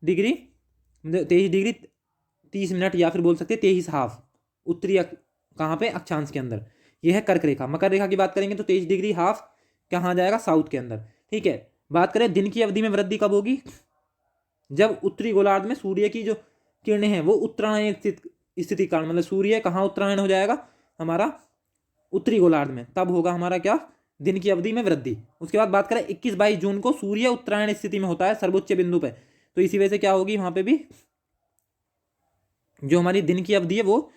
degree, 23 degree 30 minute, या फिर बोल सकते हैं 23 हाफ उत्तरी कहाँ पे, अक्षांश के अंदर। यह है कर्क रेखा। मकर रेखा की बात करेंगे तो 23 डिग्री हाफ कहाँ जाएगा, साउथ के अंदर। ठीक है, बात करें दिन की अवधि में वृद्धि कब होगी, जब उत्तरी गोलार्ध में सूर्य की जो किरणें हैं वो उत्तरायण स्थिति कारण, मतलब सूर्य कहाँ उत्तरायण हो जाएगा, हमारा उत्तरी गोलार्ध में, तब होगा हमारा क्या, दिन की अवधि में वृद्धि। उसके बाद बात करें 21-22 जून को सूर्य उत्तरायण स्थिति में होता है सर्वोच्च बिंदु पे, तो इसी वजह से क्या होगी, वहां पे भी जो हमारी दिन की अवधि है वो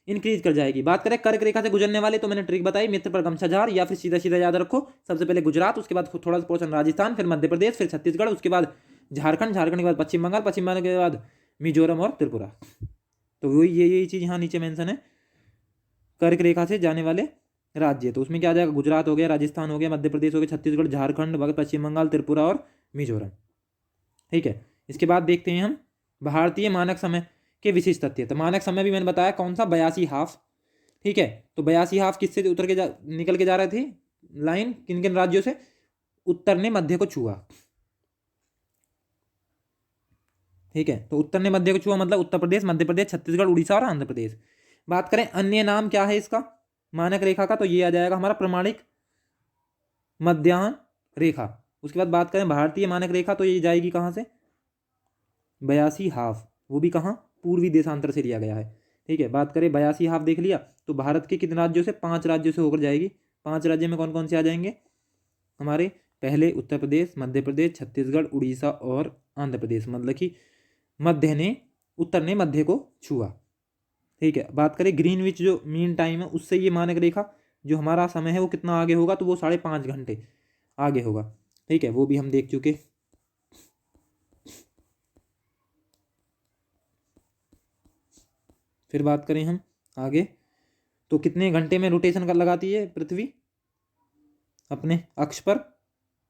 इंक्रीज कर जाएगी। बात करें कर्क रेखा से गुजरने वाले, तो मैंने ट्रिक बताई, मित्र पर गमछा झाड़, या फिर सीधा सीधा याद रखो, सबसे पहले गुजरात, उसके बाद थोड़ा सा पोर्शन राजस्थान, फिर मध्य प्रदेश, फिर छत्तीसगढ़, उसके बाद झारखंड, झारखंड के बाद पश्चिम बंगाल, पश्चिम बंगाल के बाद मिजोरम और त्रिपुरा। तो वही यही चीज़ यहाँ नीचे मेंशन है, कर्क रेखा से जाने वाले राज्य। तो उसमें क्या आ जाएगा, गुजरात हो गया, राजस्थान हो गया, मध्य प्रदेश हो गया, छत्तीसगढ़, झारखंड, पश्चिम बंगाल, त्रिपुरा और मिजोरम। ठीक है, इसके बाद देखते हैं हम भारतीय मानक समय के विशिष्ट तथ्य। तो मानक समय भी मैंने बताया कौन सा, 82 हाफ। ठीक है, तो 82 हाफ किससे उतर के निकल के जा रहे थे लाइन, किन किन राज्यों से, उत्तर ने मध्य को छुआ। ठीक है, तो उत्तर ने मध्य को छुआ मतलब उत्तर प्रदेश, मध्य प्रदेश, छत्तीसगढ़, उड़ीसा और आंध्र प्रदेश। बात करें अन्य नाम क्या है इसका, मानक रेखा का, तो ये आ जाएगा हमारा प्रमाणिक मध्याह्न रेखा। उसके बाद बात करें भारतीय मानक रेखा, तो ये जाएगी कहाँ से, 82 हाफ, वो भी कहाँ, पूर्वी देशांतर से लिया गया है। ठीक है, बात करें 82 हाफ देख लिया, तो भारत के कितने राज्यों से, 5 राज्यों से होकर जाएगी। 5 राज्य में कौन कौन से आ जाएंगे हमारे, पहले उत्तर प्रदेश, मध्य प्रदेश, छत्तीसगढ़, उड़ीसा और आंध्र प्रदेश, मतलब कि मध्य ने, उत्तर ने मध्य को छुआ। ठीक है, बात करें ग्रीनविच जो मीन टाइम है, उससे ये मानक रेखा जो हमारा समय है वो कितना आगे होगा, तो वो 5.5 घंटे आगे होगा। ठीक है, वो भी हम देख चुके। फिर बात करें हम आगे, तो कितने घंटे में रोटेशन कर लगाती है पृथ्वी अपने अक्ष पर,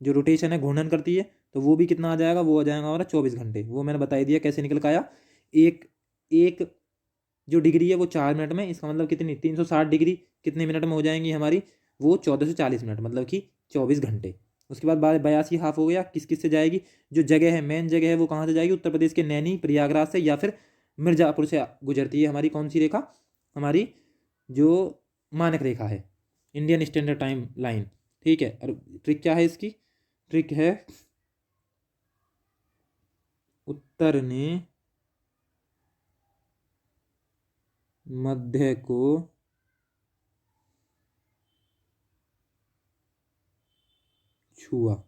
जो रोटेशन है घूर्णन करती है, तो वो भी कितना आ जाएगा, वो आ जाएगा हमारा 24 घंटे। वो मैंने बता दिया कैसे निकल के आया। एक एक जो डिग्री है वो 4 मिनट में, इसका मतलब कितनी, 360 डिग्री कितने मिनट में हो जाएंगी हमारी, वो 14 से 40 मिनट, मतलब कि 24 घंटे। उसके बाद 82 हाफ हो गया, किस किस से जाएगी, जो जगह है मेन जगह है वो कहाँ से जाएगी, उत्तर प्रदेश के नैनी प्रयागराज से, या फिर मिर्जापुर से गुजरती है हमारी कौन सी रेखा, हमारी जो मानक रेखा है, इंडियन स्टैंडर्ड टाइम लाइन। ठीक है, और ट्रिक क्या है इसकी, ट्रिक है उत्तर ने मध्य को छुआ।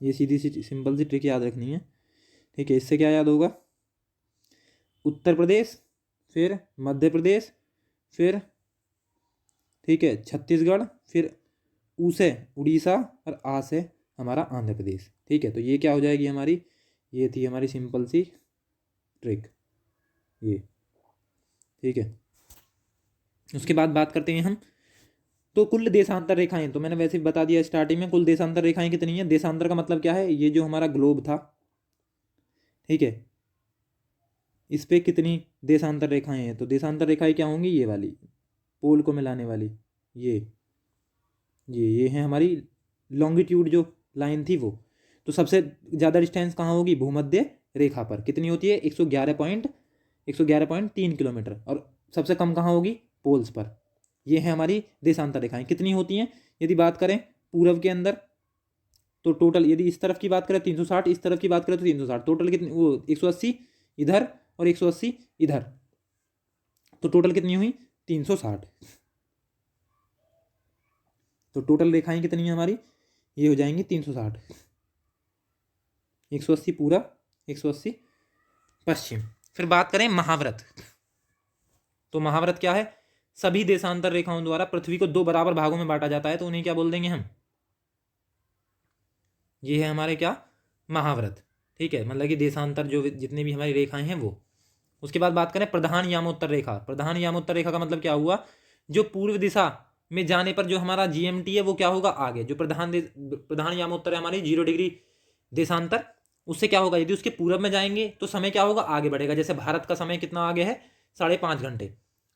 ये सीधी सी सिंपल सी ट्रिक याद रखनी है, ठीक है। इससे क्या याद होगा, उत्तर प्रदेश, फिर मध्य प्रदेश, फिर ठीक है छत्तीसगढ़, फिर ऊ से उड़ीसा और आ से हमारा आंध्र प्रदेश, ठीक है। तो ये क्या हो जाएगी हमारी, ये थी हमारी सिंपल सी ट्रिक ये, ठीक है। उसके बाद बात करते हैं हम, तो कुल देशांतर रेखाएं, तो मैंने वैसे ही बता दिया स्टार्टिंग में, कुल देशांतर रेखाएं कितनी है। देशांतर का मतलब क्या है, ये जो हमारा ग्लोब था, ठीक है, इस पे कितनी देशांतर रेखाएं हैं। तो देशांतर रेखाएं क्या होंगी, ये वाली पोल को मिलाने वाली, ये है हमारी लॉन्गिट्यूड जो लाइन थी वो। तो सबसे ज़्यादा डिस्टेंस कहाँ होगी, भूमध्य रेखा पर कितनी होती है, 111.3 किलोमीटर। और सबसे कम कहाँ होगी, पोल्स पर। ये है हमारी देशांतर रेखाएं, कितनी होती हैं। यदि बात करें पूर्व के अंदर, तो टोटल यदि इस तरफ की बात करें 360, इस तरफ की बात करें तो 360, टोटल कितनी, वो 180 इधर और 180 इधर, तो टोटल कितनी हुई 360। तो टोटल रेखाएं कितनी है हमारी, ये हो जाएंगी 360, 180 पूरा, 180 पश्चिम। फिर बात करें महाव्रत, तो महाव्रत क्या है, सभी देशांतर रेखाओं द्वारा पृथ्वी को दो बराबर भागों में बांटा जाता है, तो उन्हें क्या बोल देंगे हम, ये है हमारे क्या, महाव्रत, ठीक है। मतलब कि देशांतर जो जितने भी हमारी रेखाएं हैं वो। उसके बाद बात करें प्रधान यामोत्तर रेखा, प्रधान यामोत्तर रेखा का मतलब क्या हुआ, जो पूर्व दिशा में जाने पर जो हमारा जीएमटी है वो क्या होगा आगे, जो प्रधान यामोत्तर है हमारी 0 डिग्री देशांतर, उससे क्या होगा, यदि उसके पूर्व में जाएंगे तो समय क्या होगा, आगे बढ़ेगा। जैसे भारत का समय कितना आगे है, 5.5 घंटे,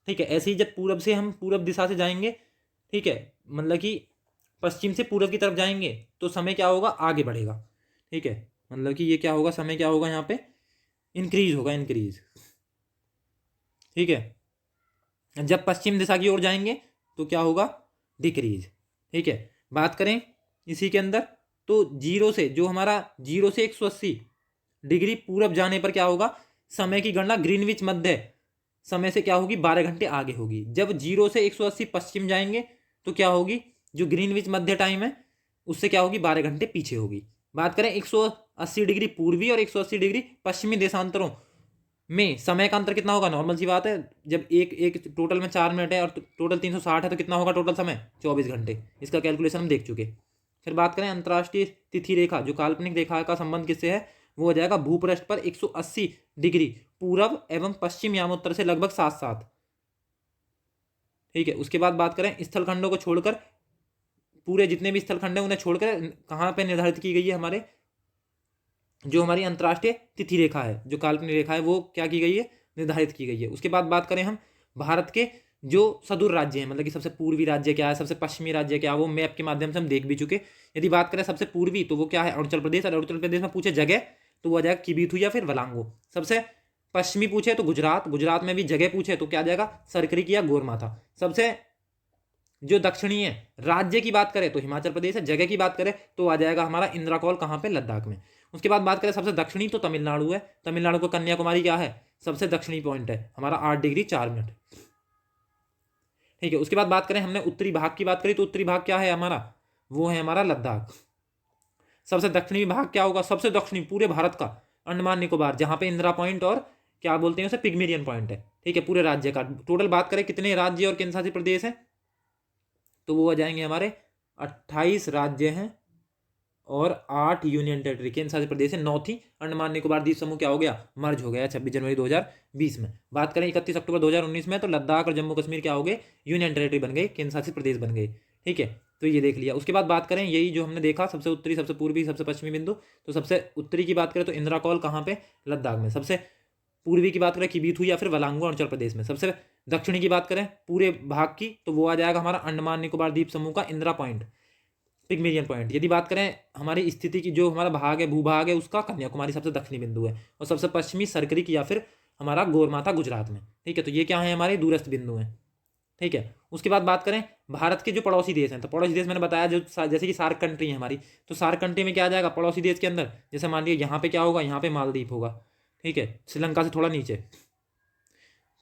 ठीक है। ऐसे ही जब पूरब से हम पूरब दिशा से जाएंगे, ठीक है, मतलब कि पश्चिम से पूरब की तरफ जाएंगे तो समय क्या होगा, आगे बढ़ेगा, ठीक है। मतलब कि ये क्या होगा, समय क्या होगा यहाँ पे, इंक्रीज होगा, इंक्रीज, ठीक है। जब पश्चिम दिशा की ओर जाएंगे तो क्या होगा, डिक्रीज, ठीक है। बात करें इसी के अंदर, तो 0 से जो हमारा 0 से 180 डिग्री पूरब जाने पर क्या होगा, समय की गणना ग्रीनविच मध्य समय से क्या होगी, 12 घंटे आगे होगी। जब 0 से 180 पश्चिम जाएंगे तो क्या होगी, जो ग्रीनविच मध्य टाइम है उससे क्या होगी, 12 घंटे पीछे होगी। बात करें 180 डिग्री पूर्वी और 180 डिग्री पश्चिमी देशांतरों में समय का अंतर कितना होगा, नॉर्मल सी बात है, जब एक एक टोटल में 4 मिनट है और टोटल 360 है तो कितना होगा टोटल समय, 24 घंटे। इसका कैलकुलेशन हम देख चुके। फिर बात करें अंतर्राष्ट्रीय तिथि रेखा, जो काल्पनिक रेखा का संबंध किससे है, वो हो जाएगा भूपृष्ठ पर 180 डिग्री पूरब एवं पश्चिम यामोत्तर से लगभग साथ साथ, ठीक है। उसके बाद बात करें स्थलखंडों को छोड़कर, पूरे जितने भी स्थलखंड हैं उन्हें छोड़कर कहाँ पे निर्धारित की गई है, हमारे जो हमारी अंतर्राष्ट्रीय तिथि रेखा है, जो काल्पनिक रेखा है वो क्या की गई है, निर्धारित की गई है। उसके बाद बात करें हम भारत के जो सुदूर राज्य हैं, मतलब कि सबसे पूर्वी राज्य क्या है, सबसे पश्चिमी राज्य क्या है, वो मैप के माध्यम से हम देख भी चुके। यदि बात करें सबसे पूर्वी तो वो क्या है, अरुणाचल प्रदेश। और अरुणाचल प्रदेश में पूछे जगह तो वो आ जाएगा किबीथू या फिर वलांगो। सबसे पश्चिमी पूछे तो गुजरात, गुजरात में भी जगह पूछे तो क्या आ जाएगा, सरकरी या गोरमाथा। सबसे जो दक्षिणी है राज्य की बात करें तो हिमाचल प्रदेश है, जगह की बात करें तो आ जाएगा हमारा इंद्राकौल, कहाँ पे, लद्दाख में। उसके बाद बात करें सबसे दक्षिणी तो तमिलनाडु है, तमिलनाडु को कन्याकुमारी क्या है, सबसे दक्षिणी पॉइंट है हमारा, 8 डिग्री 4 मिनट, ठीक है। उसके बाद बात करें हमने उत्तरी भाग की बात करी, तो उत्तरी भाग क्या है हमारा, वो है हमारा लद्दाख। सबसे दक्षिणी भाग क्या होगा, सबसे दक्षिणी पूरे भारत का अंडमान निकोबार, जहां पे इंदिरा पॉइंट और क्या बोलते हैं उसे, पिग्मेरियन पॉइंट है, ठीक है, पूरे राज्य का। टोटल बात करें कितने राज्य और केंद्र शासित प्रदेश है, तो वो आ जाएंगे हमारे 28 राज्य हैं और 8 यूनियन टेरिटरी, केंद्र शासित प्रदेश है 9 थी। अंडमान निकोबार द्वीप समूह क्या हो गया, मर्ज हो गया 26 जनवरी 2020 में। बात करें 31 अक्टूबर 2019 में, तो लद्दाख और जम्मू कश्मीर क्या हो गए, यूनियन टेरिटरी बन गए, केंद्र शासित प्रदेश बन गए, ठीक है। तो ये देख लिया। उसके बाद बात करें यही जो हमने देखा, सबसे उत्तरी, सबसे पूर्वी, सबसे पश्चिमी बिंदु, तो सबसे उत्तरी की बात करें तो इंद्राकौल कहाँ पे, लद्दाख में। सबसे पूर्वी की बात करें किबीथू या फिर वलांगो, अरुणाचल प्रदेश में। सबसे दक्षिणी की बात करें पूरे भाग की तो वो आ जाएगा हमारा अंडमान निकोबार द्वीप समूह का इंदिरा पॉइंट, पिग्मेरियन पॉइंट। यदि बात करें हमारी स्थिति की, जो हमारा भाग है, भूभाग है, उसका कन्याकुमारी सबसे दक्षिणी बिंदु है, और सबसे पश्चिमी सरकरी या फिर हमारा गोरमाथा गुजरात में, ठीक है। तो ये क्या है, हमारे दूरस्थ बिंदु हैं, ठीक है। उसके बाद बात करें भारत के जो पड़ोसी देश हैं, तो पड़ोसी देश मैंने बताया जो जैसे कि सार्क कंट्री है हमारी, तो सार्क कंट्री में क्या आ जाएगा पड़ोसी देश के अंदर, जैसे मान लीजिए यहाँ पे क्या होगा, यहाँ पे मालदीव होगा, ठीक है, श्रीलंका से थोड़ा नीचे,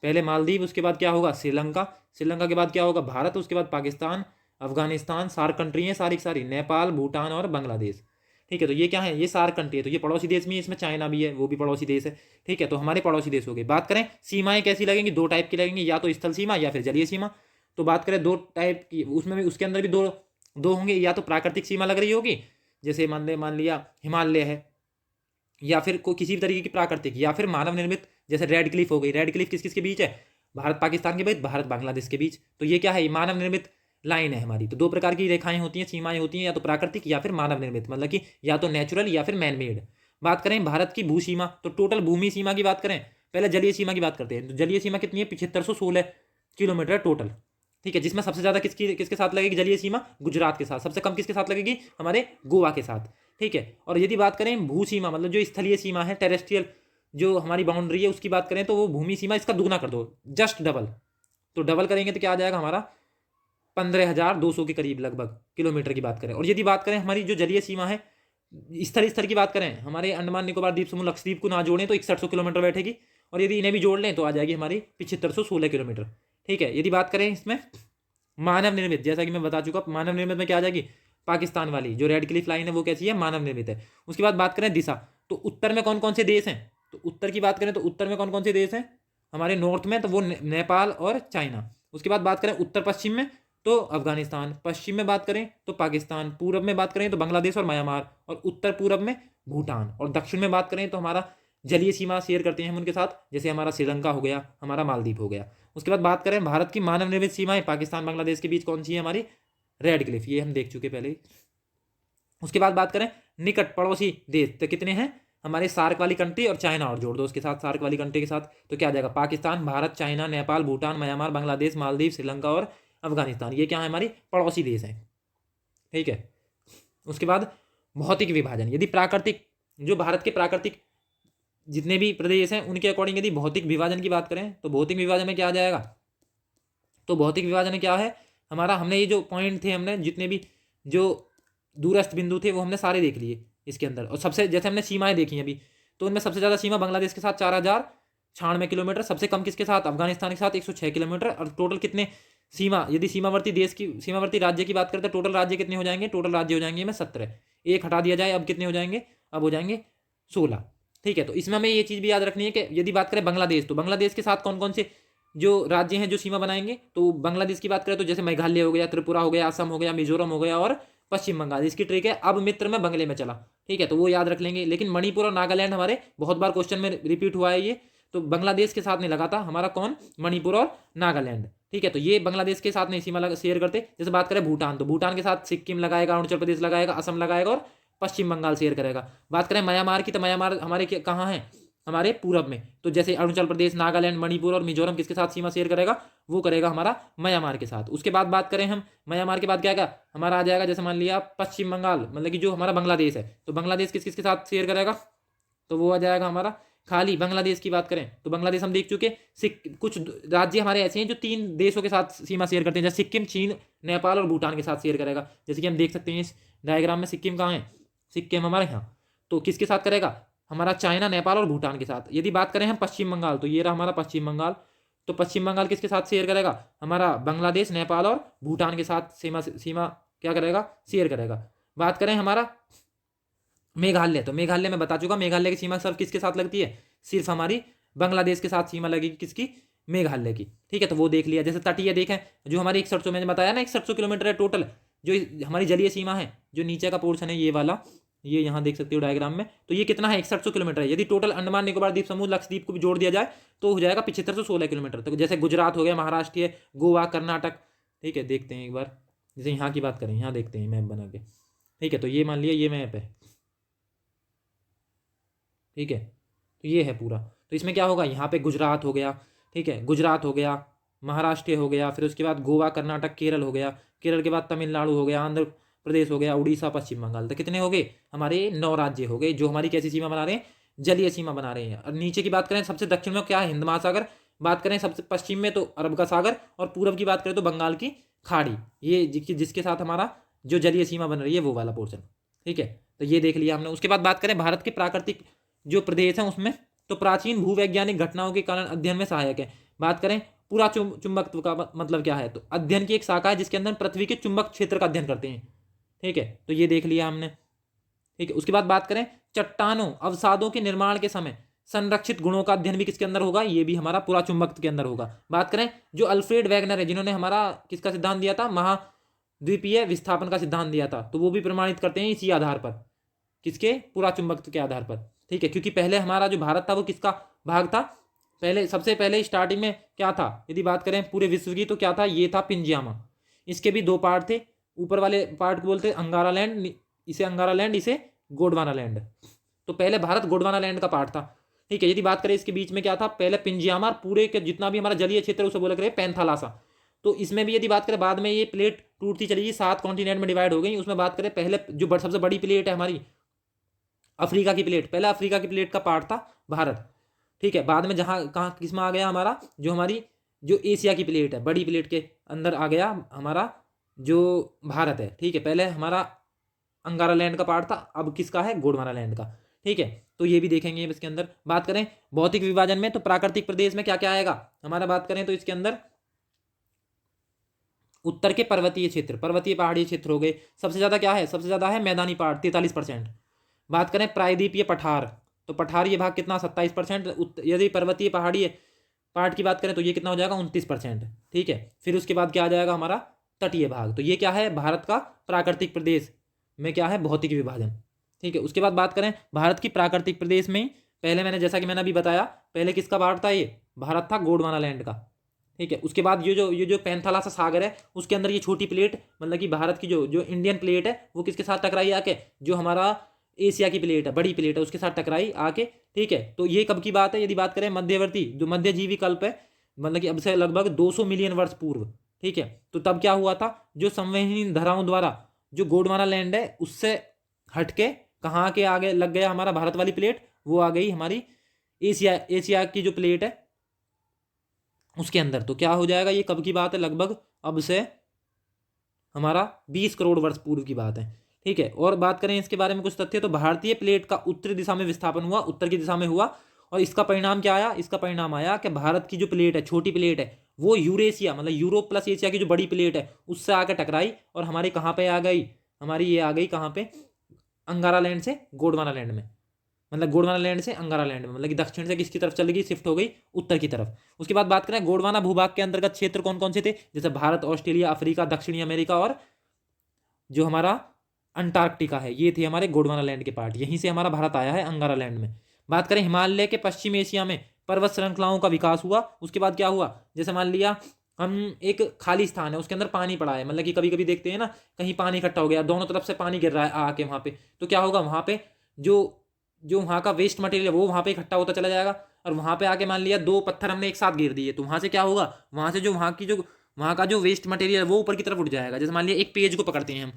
पहले मालदीव, उसके बाद क्या होगा, श्रीलंका, श्रीलंका के बाद क्या होगा, भारत, उसके बाद पाकिस्तान, अफगानिस्तान, सार्क कंट्री है सारी की सारी, नेपाल, भूटान और बांग्लादेश। ठीक है, तो ये क्या है, ये सार्क कंट्री है, तो ये पड़ोसी देश में, इसमें चाइना भी है, वो भी पड़ोसी देश है। ठीक है, तो हमारे पड़ोसी देश हो गए। बात करें सीमाएं कैसी लगेंगी, दो टाइप की लगेंगी, या तो स्थल सीमा या फिर जलीय सीमा। तो बात करें दो टाइप की, उसमें भी उसके अंदर भी दो दो होंगे, या तो प्राकृतिक सीमा लग रही होगी, जैसे मान लिया हिमालय है, या फिर कोई किसी भी तरीके की प्राकृतिक, या फिर मानव निर्मित, जैसे रेड क्लिफ हो गई। रेड क्लिफ किस किस के बीच है, भारत पाकिस्तान के बीच, भारत बांग्लादेश के बीच। तो ये क्या है, ये मानव निर्मित लाइन है हमारी। तो दो प्रकार की रेखाएं होती हैं, सीमाएं होती हैं, या तो प्राकृतिक या फिर मानव निर्मित, मतलब कि या तो नेचुरल या फिर मैन मेड। बात करें भारत की भू सीमा, तो टोटल भूमि सीमा की बात करें, पहले जलीय सीमा की बात करते हैं। तो जलीय सीमा कितनी है, 7516 किलोमीटर टोटल। ठीक है, जिसमें सबसे ज़्यादा किसके साथ लगेगी जलीय सीमा, गुजरात के साथ। सबसे कम किसके साथ लगेगी, हमारे गोवा के साथ। ठीक है, और यदि बात करें भू सीमा, मतलब जो स्थलीय सीमा है, टेरेस्ट्रियल जो हमारी बाउंड्री है, उसकी बात करें तो वो भूमि सीमा इसका दुगना कर दो, जस्ट डबल। तो डबल करेंगे तो क्या आ जाएगा हमारा, 15,200 के करीब लगभग किलोमीटर की बात करें। और यदि बात करें हमारी जो जलीय सीमा है, स्थल की बात करें, हमारे अंडमान निकोबार द्वीप समूह लक्षद्वीप को ना जोड़ें तो 6100 किलोमीटर बैठेगी, और यदि इन्हें भी जोड़ लें तो आ जाएगी हमारी 7516 किलोमीटर। ठीक है, यदि बात करें इसमें मानव निर्मित, जैसा कि मैं बता चुका, मानव निर्मित में क्या आ जाएगी, पाकिस्तान वाली जो रेड क्लिफ लाइन है वो कैसी है, मानव निर्मित है। उसके बाद बात करें दिशा, तो उत्तर में कौन कौन से देश हैं, तो उत्तर की बात करें तो उत्तर में कौन कौन से देश हैं, हमारे नॉर्थ में तो वो नेपाल और चाइना। उसके बाद बात करें उत्तर पश्चिम में तो अफगानिस्तान, पश्चिम में बात करें तो पाकिस्तान, पूरब में बात करें तो बांग्लादेश और म्यांमार, और उत्तर पूरब में भूटान, और दक्षिण में बात करें तो हमारा जलीय सीमा शेयर करते हैं हम उनके साथ, जैसे हमारा श्रीलंका हो गया, हमारा मालदीव हो गया। उसके बाद बात करें भारत की मानव निर्मित सीमाएं, पाकिस्तान बांग्लादेश के बीच कौन सी है, हमारी रेड क्लिफ, ये हम देख चुके पहले। उसके बाद बात करें निकट पड़ोसी देश, तो कितने हैं, हमारे सार्क वाली कंट्री और चाइना और जोड़ दो उसके साथ, सार्क वाली कंट्री के साथ, तो क्या आ जाएगा, पाकिस्तान, भारत, चाइना, नेपाल, भूटान, म्यांमार, बांग्लादेश, मालदीव, श्रीलंका और अफगानिस्तान। ये क्या है, हमारी पड़ोसी देश हैं। ठीक है, उसके बाद भौतिक विभाजन, यदि प्राकृतिक, जो भारत के प्राकृतिक जितने भी प्रदेश हैं उनके अकॉर्डिंग यदि भौतिक विभाजन की बात करें, तो भौतिक विभाजन में क्या आ जाएगा, तो भौतिक विभाजन में क्या है हमारा, हमने ये जो पॉइंट थे, हमने जितने भी जो दूरस्थ बिंदु थे वो हमने सारे देख लिए इसके अंदर। और सबसे जैसे हमने सीमाएं देखी अभी, तो उनमें सबसे ज़्यादा सीमा बांग्लादेश के साथ 4096 किलोमीटर, सबसे कम किसके साथ, अफगानिस्तान के साथ 106 किलोमीटर। और टोटल कितने सीमा, यदि सीमावर्ती देश की, सीमावर्ती राज्य की बात करते हैं, टोटल राज्य कितने हो जाएंगे, टोटल राज्य हो जाएंगे में 17, एक हटा दिया जाए अब कितने हो जाएंगे, अब हो जाएंगे 16। ठीक है, तो इसमें हमें ये चीज़ भी याद रखनी है कि यदि बात करें बांग्लादेश, तो बांग्लादेश के साथ कौन कौन से जो राज्य हैं जो सीमा बनाएंगे, तो बांग्लादेश की बात करें तो जैसे मेघालय हो गया, त्रिपुरा हो गया, असम हो गया, मिजोरम हो गया और पश्चिम बंगाल। इसकी ट्रिक है अब मित्र में बंगले में चला। ठीक है, तो वो याद रख लेंगे। लेकिन मणिपुर और नागालैंड हमारे बहुत बार क्वेश्चन में रिपीट हुआ है ये, तो बांग्लादेश के साथ नहीं लगा था हमारा कौन, मणिपुर और नागालैंड। ठीक है, तो ये बांग्लादेश के साथ नहीं सीमा शेयर करते। जैसे बात करें भूटान, तो भूटान के साथ सिक्किम लगाएगा, अरुणाचल प्रदेश लगाएगा, असम लगाएगा और पश्चिम बंगाल शेयर करेगा। बात करें म्यांमार की, तो म्यांमार हमारे कहाँ है, हमारे पूरब में। तो जैसे अरुणाचल प्रदेश, नागालैंड, मणिपुर और मिजोरम किसके साथ सीमा शेयर करेगा, वो करेगा हमारा म्यांमार के साथ। उसके बाद बात करें हम म्यांमार के बाद क्या क्या हमारा आ जाएगा, जैसे मान लिया पश्चिम बंगाल, मतलब कि जो हमारा बांग्लादेश है, तो बांग्लादेश किस किसके साथ शेयर करेगा, तो वो आ जाएगा हमारा खाली बांग्लादेश की बात करें तो बांग्लादेश हम देख चुके। कुछ राज्य हमारे ऐसे हैं जो 3 देशों के साथ सीमा शेयर करते हैं, जैसे सिक्किम, चीन, नेपाल और भूटान के साथ शेयर करेगा। जैसे कि हम देख सकते हैं इस डायग्राम में, सिक्किम कहाँ है, सिक्किम हमारे यहाँ, तो किसके साथ करेगा, हमारा चाइना, नेपाल और भूटान के साथ। यदि बात करें हम पश्चिम बंगाल, तो ये रहा हमारा पश्चिम बंगाल, तो पश्चिम बंगाल किसके साथ शेयर करेगा, हमारा बांग्लादेश, नेपाल और भूटान के साथ सीमा क्या करेगा, शेयर करेगा। बात करें हमारा मेघालय, तो मेघालय में बता चुका, मेघालय की सीमा सिर्फ किसके साथ लगती है, सिर्फ हमारी बांग्लादेश के साथ सीमा लगेगी, किसकी, मेघालय की। ठीक है, तो वो देख लिया। जैसे तटीय देखें, जो हमारी 6100, मैंने बताया ना 6100 किलोमीटर है टोटल, जो हमारी जलीय सीमा है, जो नीचे का पोर्शन है ये वाला, ये यहाँ देख सकते हो डायग्राम में, तो ये कितना है, 6100 किलोमीटर है। यदि टोटल अंडमान निकोबार द्वीप समूह लक्षद्वीप को भी जोड़ दिया जाए तो हो जाएगा 7516 किलोमीटर। तो जैसे गुजरात हो गया, महाराष्ट्र है, गोवा, कर्नाटक। ठीक है, देखते हैं एक बार, जैसे यहाँ की बात करें, यहाँ देखते हैं मैप बना के। ठीक है, तो ये मान लिया ये मैप है। ठीक है, तो ये है पूरा। तो इसमें क्या होगा, यहाँ पे गुजरात हो गया, ठीक है, गुजरात हो गया, महाराष्ट्र हो गया, फिर उसके बाद गोवा, कर्नाटक, केरल हो गया, केरल के बाद तमिलनाडु हो गया, आंध्र प्रदेश हो गया, उड़ीसा, पश्चिम बंगाल। तो कितने हो गए, हमारे 9 राज्य हो गए जो हमारी कैसी सीमा बना रहे हैं, जलीय सीमा बना रहे हैं। और नीचे की बात करें, सबसे दक्षिण में क्या है, हिंद महासागर। बात करें सबसे पश्चिम में तो अरब का सागर, और पूरब की बात करें तो बंगाल की खाड़ी, ये जिसके साथ हमारा जो जलीय सीमा बन रही है वो वाला पोर्शन। ठीक है, तो ये देख लिया हमने। उसके बाद बात करें भारत के प्राकृतिक जो प्रदेश हैं उसमें, तो प्राचीन भूवैज्ञानिक घटनाओं के कारण अध्ययन में सहायक है। बात करें पूरा चुंबकत्व का मतलब क्या है, तो अध्ययन की एक शाखा है जिसके अंदर पृथ्वी के चुंबक क्षेत्र का अध्ययन करते हैं। ठीक है, तो ये देख लिया हमने। ठीक है, उसके बाद बात करें चट्टानों अवसादों के निर्माण के समय संरक्षित गुणों का अध्ययन भी किसके अंदर होगा, ये भी हमारा पूरा चुंबकत्व के अंदर होगा। बात करें जो अल्फ्रेड वैगनर है, जिन्होंने हमारा किसका सिद्धांत दिया था, महाद्वीपीय विस्थापन का सिद्धांत दिया था, तो वो भी प्रमाणित करते हैं इसी आधार पर, किसके, पूरा चुंबकत्व के आधार पर। ठीक है, क्योंकि पहले हमारा जो भारत था वो किसका भाग था, पहले सबसे पहले स्टार्टिंग में क्या था, यदि बात करें पूरे विश्व की, तो क्या था, ये था पिंजियामा। इसके भी दो पार्ट थे, ऊपर वाले पार्ट को बोलते अंगारा लैंड, इसे अंगारा लैंड, इसे गोंडवाना लैंड। तो पहले भारत गोंडवाना लैंड का पार्ट था। ठीक है, यदि बात करें इसके बीच में क्या था, पहले पिंजियामा, पूरे के जितना भी हमारा जलीय क्षेत्र उसे बोला करें पैंथालासा। तो इसमें भी यदि बात करें बाद में ये प्लेट टूटती चली गई, 7 कॉन्टिनेंट में डिवाइड हो गई। उसमें बात करें पहले जो सबसे बड़ी प्लेट है हमारी अफ्रीका की प्लेट, पहले अफ्रीका की प्लेट का पार्ट था भारत। ठीक है, बाद में जहाँ कहाँ किस में आ गया हमारा, जो हमारी जो एशिया की प्लेट है, बड़ी प्लेट के अंदर आ गया हमारा जो भारत है। ठीक है, पहले हमारा अंगारा लैंड का पार्ट था, अब किसका है, गोंडवाना लैंड का। ठीक है, तो ये भी देखेंगे इसके अंदर। बात करें भौतिक विभाजन में, तो प्राकृतिक प्रदेश में क्या क्या आएगा हमारा, बात करें तो इसके अंदर उत्तर के पर्वतीय क्षेत्र, पर्वतीय पहाड़ी क्षेत्र हो गए। सबसे ज्यादा क्या है, सबसे ज्यादा है मैदानी पार्ट 43%। बात करें प्रायद्वीपीय पठार, तो पठार ये भाग कितना 27%। यदि पर्वतीय पहाड़ी पार्ट की बात करें तो ये कितना हो जाएगा 29%। ठीक है, फिर उसके बाद क्या आ जाएगा हमारा तटीय भाग। तो ये क्या है, भारत का प्राकृतिक प्रदेश में क्या है, भौतिक विभाजन। ठीक है, उसके बाद बात करें भारत की प्राकृतिक प्रदेश में, पहले मैंने जैसा कि मैंने अभी बताया, पहले किसका पार्ट था, ये भारत था गोंडवाना लैंड का। ठीक है, उसके बाद ये जो पैंथालासा सागर है, उसके अंदर ये छोटी प्लेट, मतलब कि भारत की जो इंडियन प्लेट है वो किसके साथ टकराई आके, जो हमारा एशिया की प्लेट है, बड़ी प्लेट है, उसके साथ टकराई आके। ठीक है, तो ये कब की बात है, यदि बात करें मध्यवर्ती जो मध्यजीवी कल्प है, मतलब कि अब से लगभग 200 मिलियन वर्ष पूर्व। ठीक है, तो तब क्या हुआ था, जो संवहनी धाराओं द्वारा जो गोंडवाना लैंड है उससे हटके कहाँ के आगे लग गया हमारा भारत वाली प्लेट, वो आ गई हमारी एशिया की जो प्लेट है उसके अंदर। तो क्या हो जाएगा, ये कब की बात है, लगभग अब से हमारा 20 करोड़ वर्ष पूर्व की बात है। ठीक है, और बात करें इसके बारे में कुछ तथ्य, तो भारतीय प्लेट का उत्तरी दिशा में विस्थापन हुआ, उत्तर की दिशा में हुआ, और इसका परिणाम क्या आया, इसका परिणाम आया कि भारत की जो प्लेट है, छोटी प्लेट है, वो यूरेशिया मतलब यूरोप प्लस एशिया की जो बड़ी प्लेट है उससे आकर टकराई, और हमारी कहाँ पे आ गई, हमारी ये आ गई कहाँ पे, अंगारा लैंड से गोंडवाना लैंड में, मतलब गोंडवाना लैंड से अंगारा लैंड में, मतलब कि दक्षिण से किसकी तरफ चली गई, शिफ्ट हो गई उत्तर की तरफ। उसके बाद बात करें गोंडवाना भूभाग के अंतर्गत क्षेत्र कौन कौन से थे, जैसे भारत, ऑस्ट्रेलिया, अफ्रीका, दक्षिणी अमेरिका और जो हमारा अंटार्कटिका है, ये थे हमारे गोंडवाना लैंड के पार्ट। यहीं से हमारा भारत आया है अंगारा लैंड में। बात करें हिमालय के पश्चिम एशिया में पर्वत श्रृंखलाओं का विकास हुआ। उसके बाद क्या हुआ, जैसे मान लिया हम एक खाली स्थान है, उसके अंदर पानी पड़ा है, मतलब कि कभी कभी देखते हैं ना कहीं पानी इकट्ठा हो गया, दोनों तरफ से पानी गिर रहा है आके वहां पे, तो क्या होगा, वहां पे जो जो वहाँ का वेस्ट मटेरियल है वो वहाँ पे इकट्ठा होता चला जाएगा, और वहाँ पे आके मान लिया 2 पत्थर हमने एक साथ गिर दिए, तो वहाँ से क्या होगा, वहाँ से जो वहाँ का जो वेस्ट मटेरियल है वो ऊपर की तरफ उठ जाएगा। जैसे मान लिया एक पेज को पकड़ते हैं हम,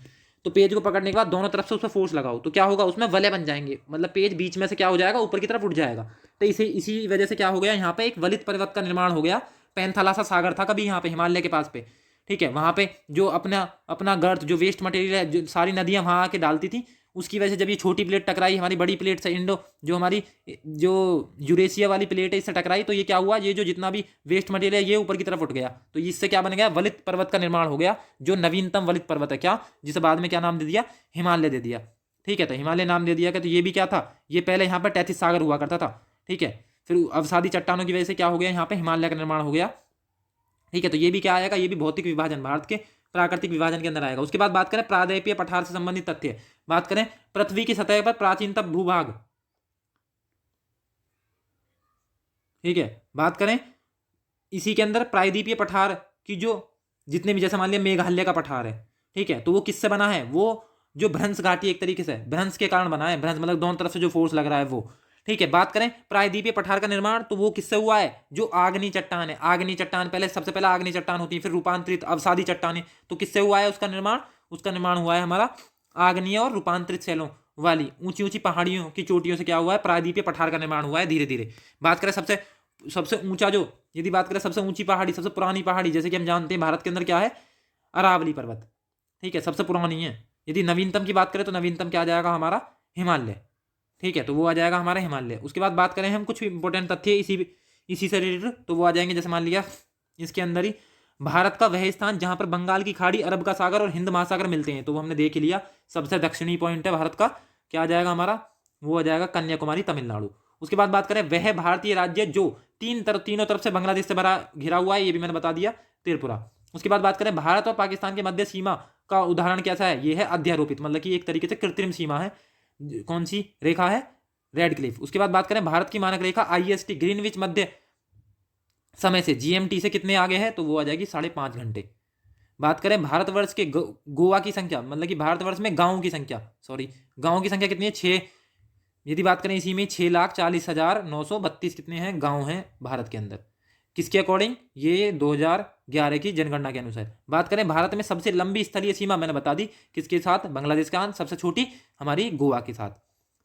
तो पेज को पकड़ने के बाद दोनों तरफ से उसमें फोर्स लगाओ, तो क्या होगा, उसमें वलय बन जाएंगे, मतलब पेज बीच में से क्या हो जाएगा, ऊपर की तरफ उठ जाएगा। तो इसी वजह से क्या हो गया, यहाँ पे एक वलित पर्वत का निर्माण हो गया। पैंथालासा सागर था कभी यहाँ पे हिमालय के पास पे। ठीक है, वहाँ पे जो अपना अपना गर्थ जो वेस्ट मटेरियल है, जो सारी नदियाँ वहाँ आके डालती थी, उसकी वजह से जब ये छोटी प्लेट टकराई हमारी बड़ी प्लेट से, जो हमारी जो यूरेशिया वाली प्लेट है इससे टकराई, तो ये क्या हुआ, ये जो जितना भी वेस्ट मटेरियल है ये ऊपर की तरफ उठ गया, तो इससे क्या बन गया, वलित पर्वत का निर्माण हो गया, जो नवीनतम वलित पर्वत है, क्या, जिसे बाद में क्या नाम दे दिया, हिमालय दे दिया। ठीक है, तो हिमालय नाम दे दिया, तो ये भी क्या था, ये पहले यहाँ पर तैतीस सागर हुआ करता था। ठीक है, फिर अवसादी चट्टानों की वजह से क्या हो गया, यहाँ पे हिमालय का निर्माण हो गया। ठीक है, तो ये भी क्या आएगा, ये भी भौतिक विभाजन, भारत के प्राकृतिक विभाजन के अंदर आएगा। उसके बाद बात करें प्रायद्वीपीय पठार से संबंधित तथ्य, बात करें पृथ्वी की सतह पर प्राचीनतम भूभाग। ठीक है, बात करें इसी के अंदर प्रायद्वीपीय पठार की जो जितने भी, जैसे मान लिया मेघालय का पठार है, ठीक है, तो वो किससे बना है, वो जो भ्रंश घाटी एक तरीके से भ्रंश के कारण बना है, भ्रंश मतलब दोनों तरफ से जो फोर्स लग रहा है वो। ठीक है, बात करें प्रायद्वीपीय पठार का निर्माण, तो वो किससे हुआ है, जो आग्नेय चट्टान है, आग्नेय चट्टान पहले, सबसे पहले आग्नेय चट्टान होती है, फिर रूपांतरित अवसादी चट्टानें, तो किससे हुआ है उसका निर्माण, उसका निर्माण हुआ है हमारा आग्नेय और रूपांतरित शैलों वाली ऊंची ऊंची पहाड़ियों की चोटियों से क्या हुआ है, प्रायद्वीपीय पठार का निर्माण हुआ है धीरे धीरे। बात करें सबसे सबसे ऊंचा जो, यदि बात करें सबसे ऊंची पहाड़ी, सबसे पुरानी पहाड़ी, जैसे कि हम जानते हैं भारत के अंदर क्या है, अरावली पर्वत। ठीक है, सबसे पुरानी है। यदि नवीनतम की बात करें तो नवीनतम क्या आ जाएगा हमारा, हिमालय। ठीक है, तो वो आ जाएगा हमारा हिमालय। उसके बाद बात करें हम कुछ इंपॉर्टेंट तथ्य इसी से रिलेटेड, तो वो आ जाएंगे, जैसे मान लिया इसके अंदर ही भारत का वह स्थान जहां पर बंगाल की खाड़ी, अरब का सागर और हिंद महासागर मिलते हैं, तो वो हमने देख ही लिया, सबसे दक्षिणी पॉइंट है भारत का, क्या आ जाएगा हमारा, वो आ जाएगा कन्याकुमारी, तमिलनाडु। उसके बाद बात करें वह भारतीय राज्य जो तीनों तरफ से बांग्लादेश से भरा घिरा हुआ है, ये भी मैंने बता दिया, त्रिपुरा। उसके बाद बात करें भारत और पाकिस्तान के मध्य सीमा का उदाहरण कैसा है, ये है अध्यारोपित, मतलब कि एक तरीके से कृत्रिम सीमा है। कौन सी रेखा है, रेड क्लिफ। उसके बाद बात करें भारत की मानक रेखा IST ग्रीनविच मध्य समय से GMT से कितने आगे है, तो वो आ जाएगी 5.5 घंटे। बात करें भारतवर्ष के गोवा की संख्या, मतलब कि भारतवर्ष में गांवों की संख्या, गांवों की संख्या कितनी है, 6। यदि बात करें इसी में 6,40,932 कितने हैं गांव हैं भारत के अंदर, किसके अकॉर्डिंग, ये 2011 की जनगणना के अनुसार। बात करें भारत में सबसे लंबी स्थलीय सीमा, मैंने बता दी किसके साथ, बांग्लादेश के साथ, सबसे छोटी हमारी गोवा के साथ,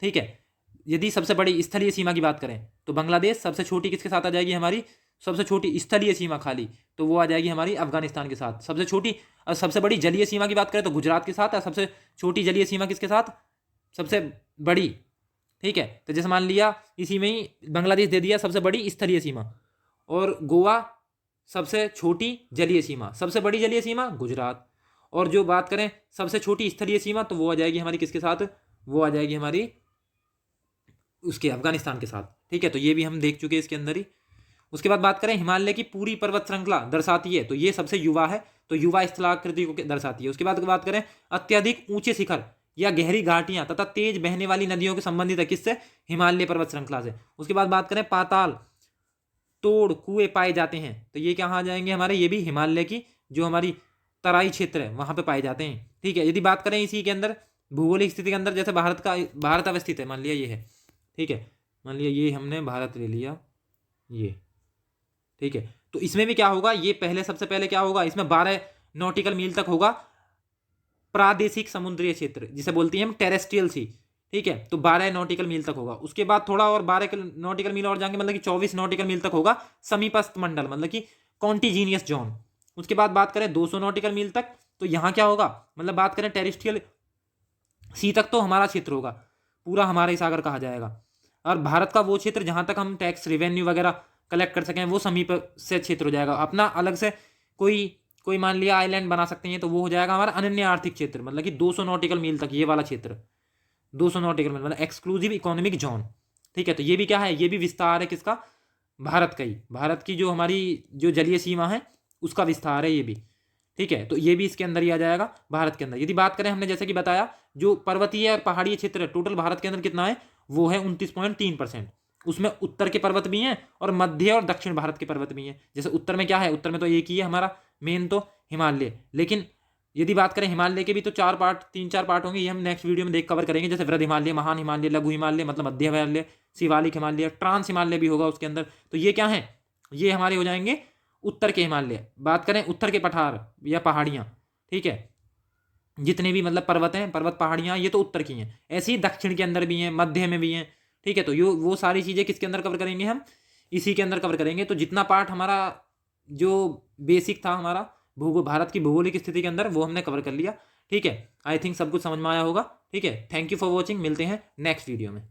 ठीक है। यदि सबसे बड़ी स्थलीय सीमा की बात करें तो बांग्लादेश, सबसे छोटी किसके साथ आ जाएगी हमारी, सबसे छोटी स्थलीय सीमा खाली, तो वो आ जाएगी हमारी अफगानिस्तान के साथ। सबसे छोटी और सबसे बड़ी जलीय सीमा की बात करें तो गुजरात के साथ, और सबसे छोटी जलीय सीमा किसके साथ, सबसे बड़ी, ठीक है। तो जैसे मान लिया इसी में ही बांग्लादेश दे दिया सबसे बड़ी स्थलीय सीमा, और गोवा सबसे छोटी जलीय सीमा, सबसे बड़ी जलीय सीमा गुजरात, और जो बात करें सबसे छोटी स्थलीय सीमा तो वो आ जाएगी हमारी किसके साथ, वो आ जाएगी हमारी उसके अफगानिस्तान के साथ, ठीक है। तो ये भी हम देख चुके हैं इसके अंदर ही। उसके बाद बात करें हिमालय की पूरी पर्वत श्रृंखला दर्शाती है, तो ये सबसे युवा है, तो युवा स्थलाकृति को दर्शाती है। उसके बाद बात करें अत्यधिक ऊंचे शिखर या गहरी घाटियां तथा तेज बहने वाली नदियों के संबंधित है, किससे, हिमालय पर्वत श्रृंखला से। उसके बाद बात करें पाताल तोड़ कुएं पाए जाते हैं, तो ये कहाँ आ जाएंगे हमारे, ये भी हिमालय की जो हमारी तराई क्षेत्र है वहां पे पाए जाते हैं, ठीक है। यदि बात करें इसी के अंदर भौगोलिक स्थिति के अंदर, जैसे भारत अवस्थित है, मान लिया ये है, ठीक है, मान लिया ये हमने भारत ले लिया ये, ठीक है। तो इसमें भी क्या होगा, ये पहले सबसे पहले क्या होगा, इसमें 12 नॉटिकल मील तक होगा प्रादेशिक समुद्रीय क्षेत्र, जिसे बोलते हैं हम टेरेस्ट्रियल सी, ठीक है। तो 12 नॉटिकल मील तक होगा। उसके बाद थोड़ा और 12 नॉटिकल मील और जाएंगे, मतलब कि 24 नॉटिकल मील तक होगा समीपस्थ मंडल, मतलब कि कॉन्टिजीनियस जोन। उसके बाद बात करें 200 नॉटिकल मील तक, तो यहाँ क्या होगा, मतलब बात करें टेरेस्ट्रियल सी तक तो हमारा क्षेत्र होगा, पूरा हमारा ही सागर कहा जाएगा। और भारत का वो क्षेत्र जहां तक हम टैक्स रेवेन्यू वगैरह कलेक्ट कर सकें वो समीप से क्षेत्र हो जाएगा। अपना अलग से कोई मान लिया आइलैंड बना सकते हैं, तो वो हो जाएगा हमारा अनन्य आर्थिक क्षेत्र, मतलब कि 200 नॉटिकल मील तक ये वाला क्षेत्र, 200 नॉटिकल मील मतलब एक्सक्लूसिव इकोनॉमिक जोन, ठीक है। तो ये भी क्या है, ये भी विस्तार है किसका, भारत का ही, भारत की जो हमारी जो जलीय सीमा है उसका विस्तार है ये भी, ठीक है। तो ये भी इसके अंदर ही आ जाएगा भारत के अंदर। यदि बात करें हमने जैसे कि बताया जो पर्वतीय और पहाड़ीय क्षेत्र है टोटल भारत के अंदर कितना है, वो है 29.3%। उसमें उत्तर के पर्वत भी हैं और मध्य और दक्षिण भारत के पर्वत भी हैं। जैसे उत्तर में क्या है, उत्तर में तो एक ही है हमारा मेन तो हिमालय, लेकिन यदि बात करें हिमालय के भी तो 3-4 पार्ट होंगे, ये हम नेक्स्ट वीडियो में देख कवर करेंगे। जैसे वृद्ध हिमालय, महान हिमालय, लघु हिमालय मतलब मध्य हिमालय, शिवालिक हिमालय, ट्रांस हिमालय भी होगा उसके अंदर। तो ये क्या है, ये हमारे हो जाएंगे उत्तर के हिमालय। बात करें उत्तर के पठार या पहाड़ियाँ, ठीक है, जितने भी मतलब पर्वत हैं, पर्वत पहाड़ियाँ, ये तो उत्तर की हैं। ऐसे ही दक्षिण के अंदर भी हैं, मध्य में भी हैं, ठीक है। तो यो वो सारी चीज़ें किसके अंदर कवर करेंगे हम, इसी के अंदर कवर करेंगे। तो जितना पार्ट हमारा जो बेसिक था हमारा भारत की भौगोलिक स्थिति के अंदर, वो हमने कवर कर लिया, ठीक है। आई थिंक सब कुछ समझ में आया होगा, ठीक है। थैंक यू फॉर वॉचिंग, मिलते हैं नेक्स्ट वीडियो में।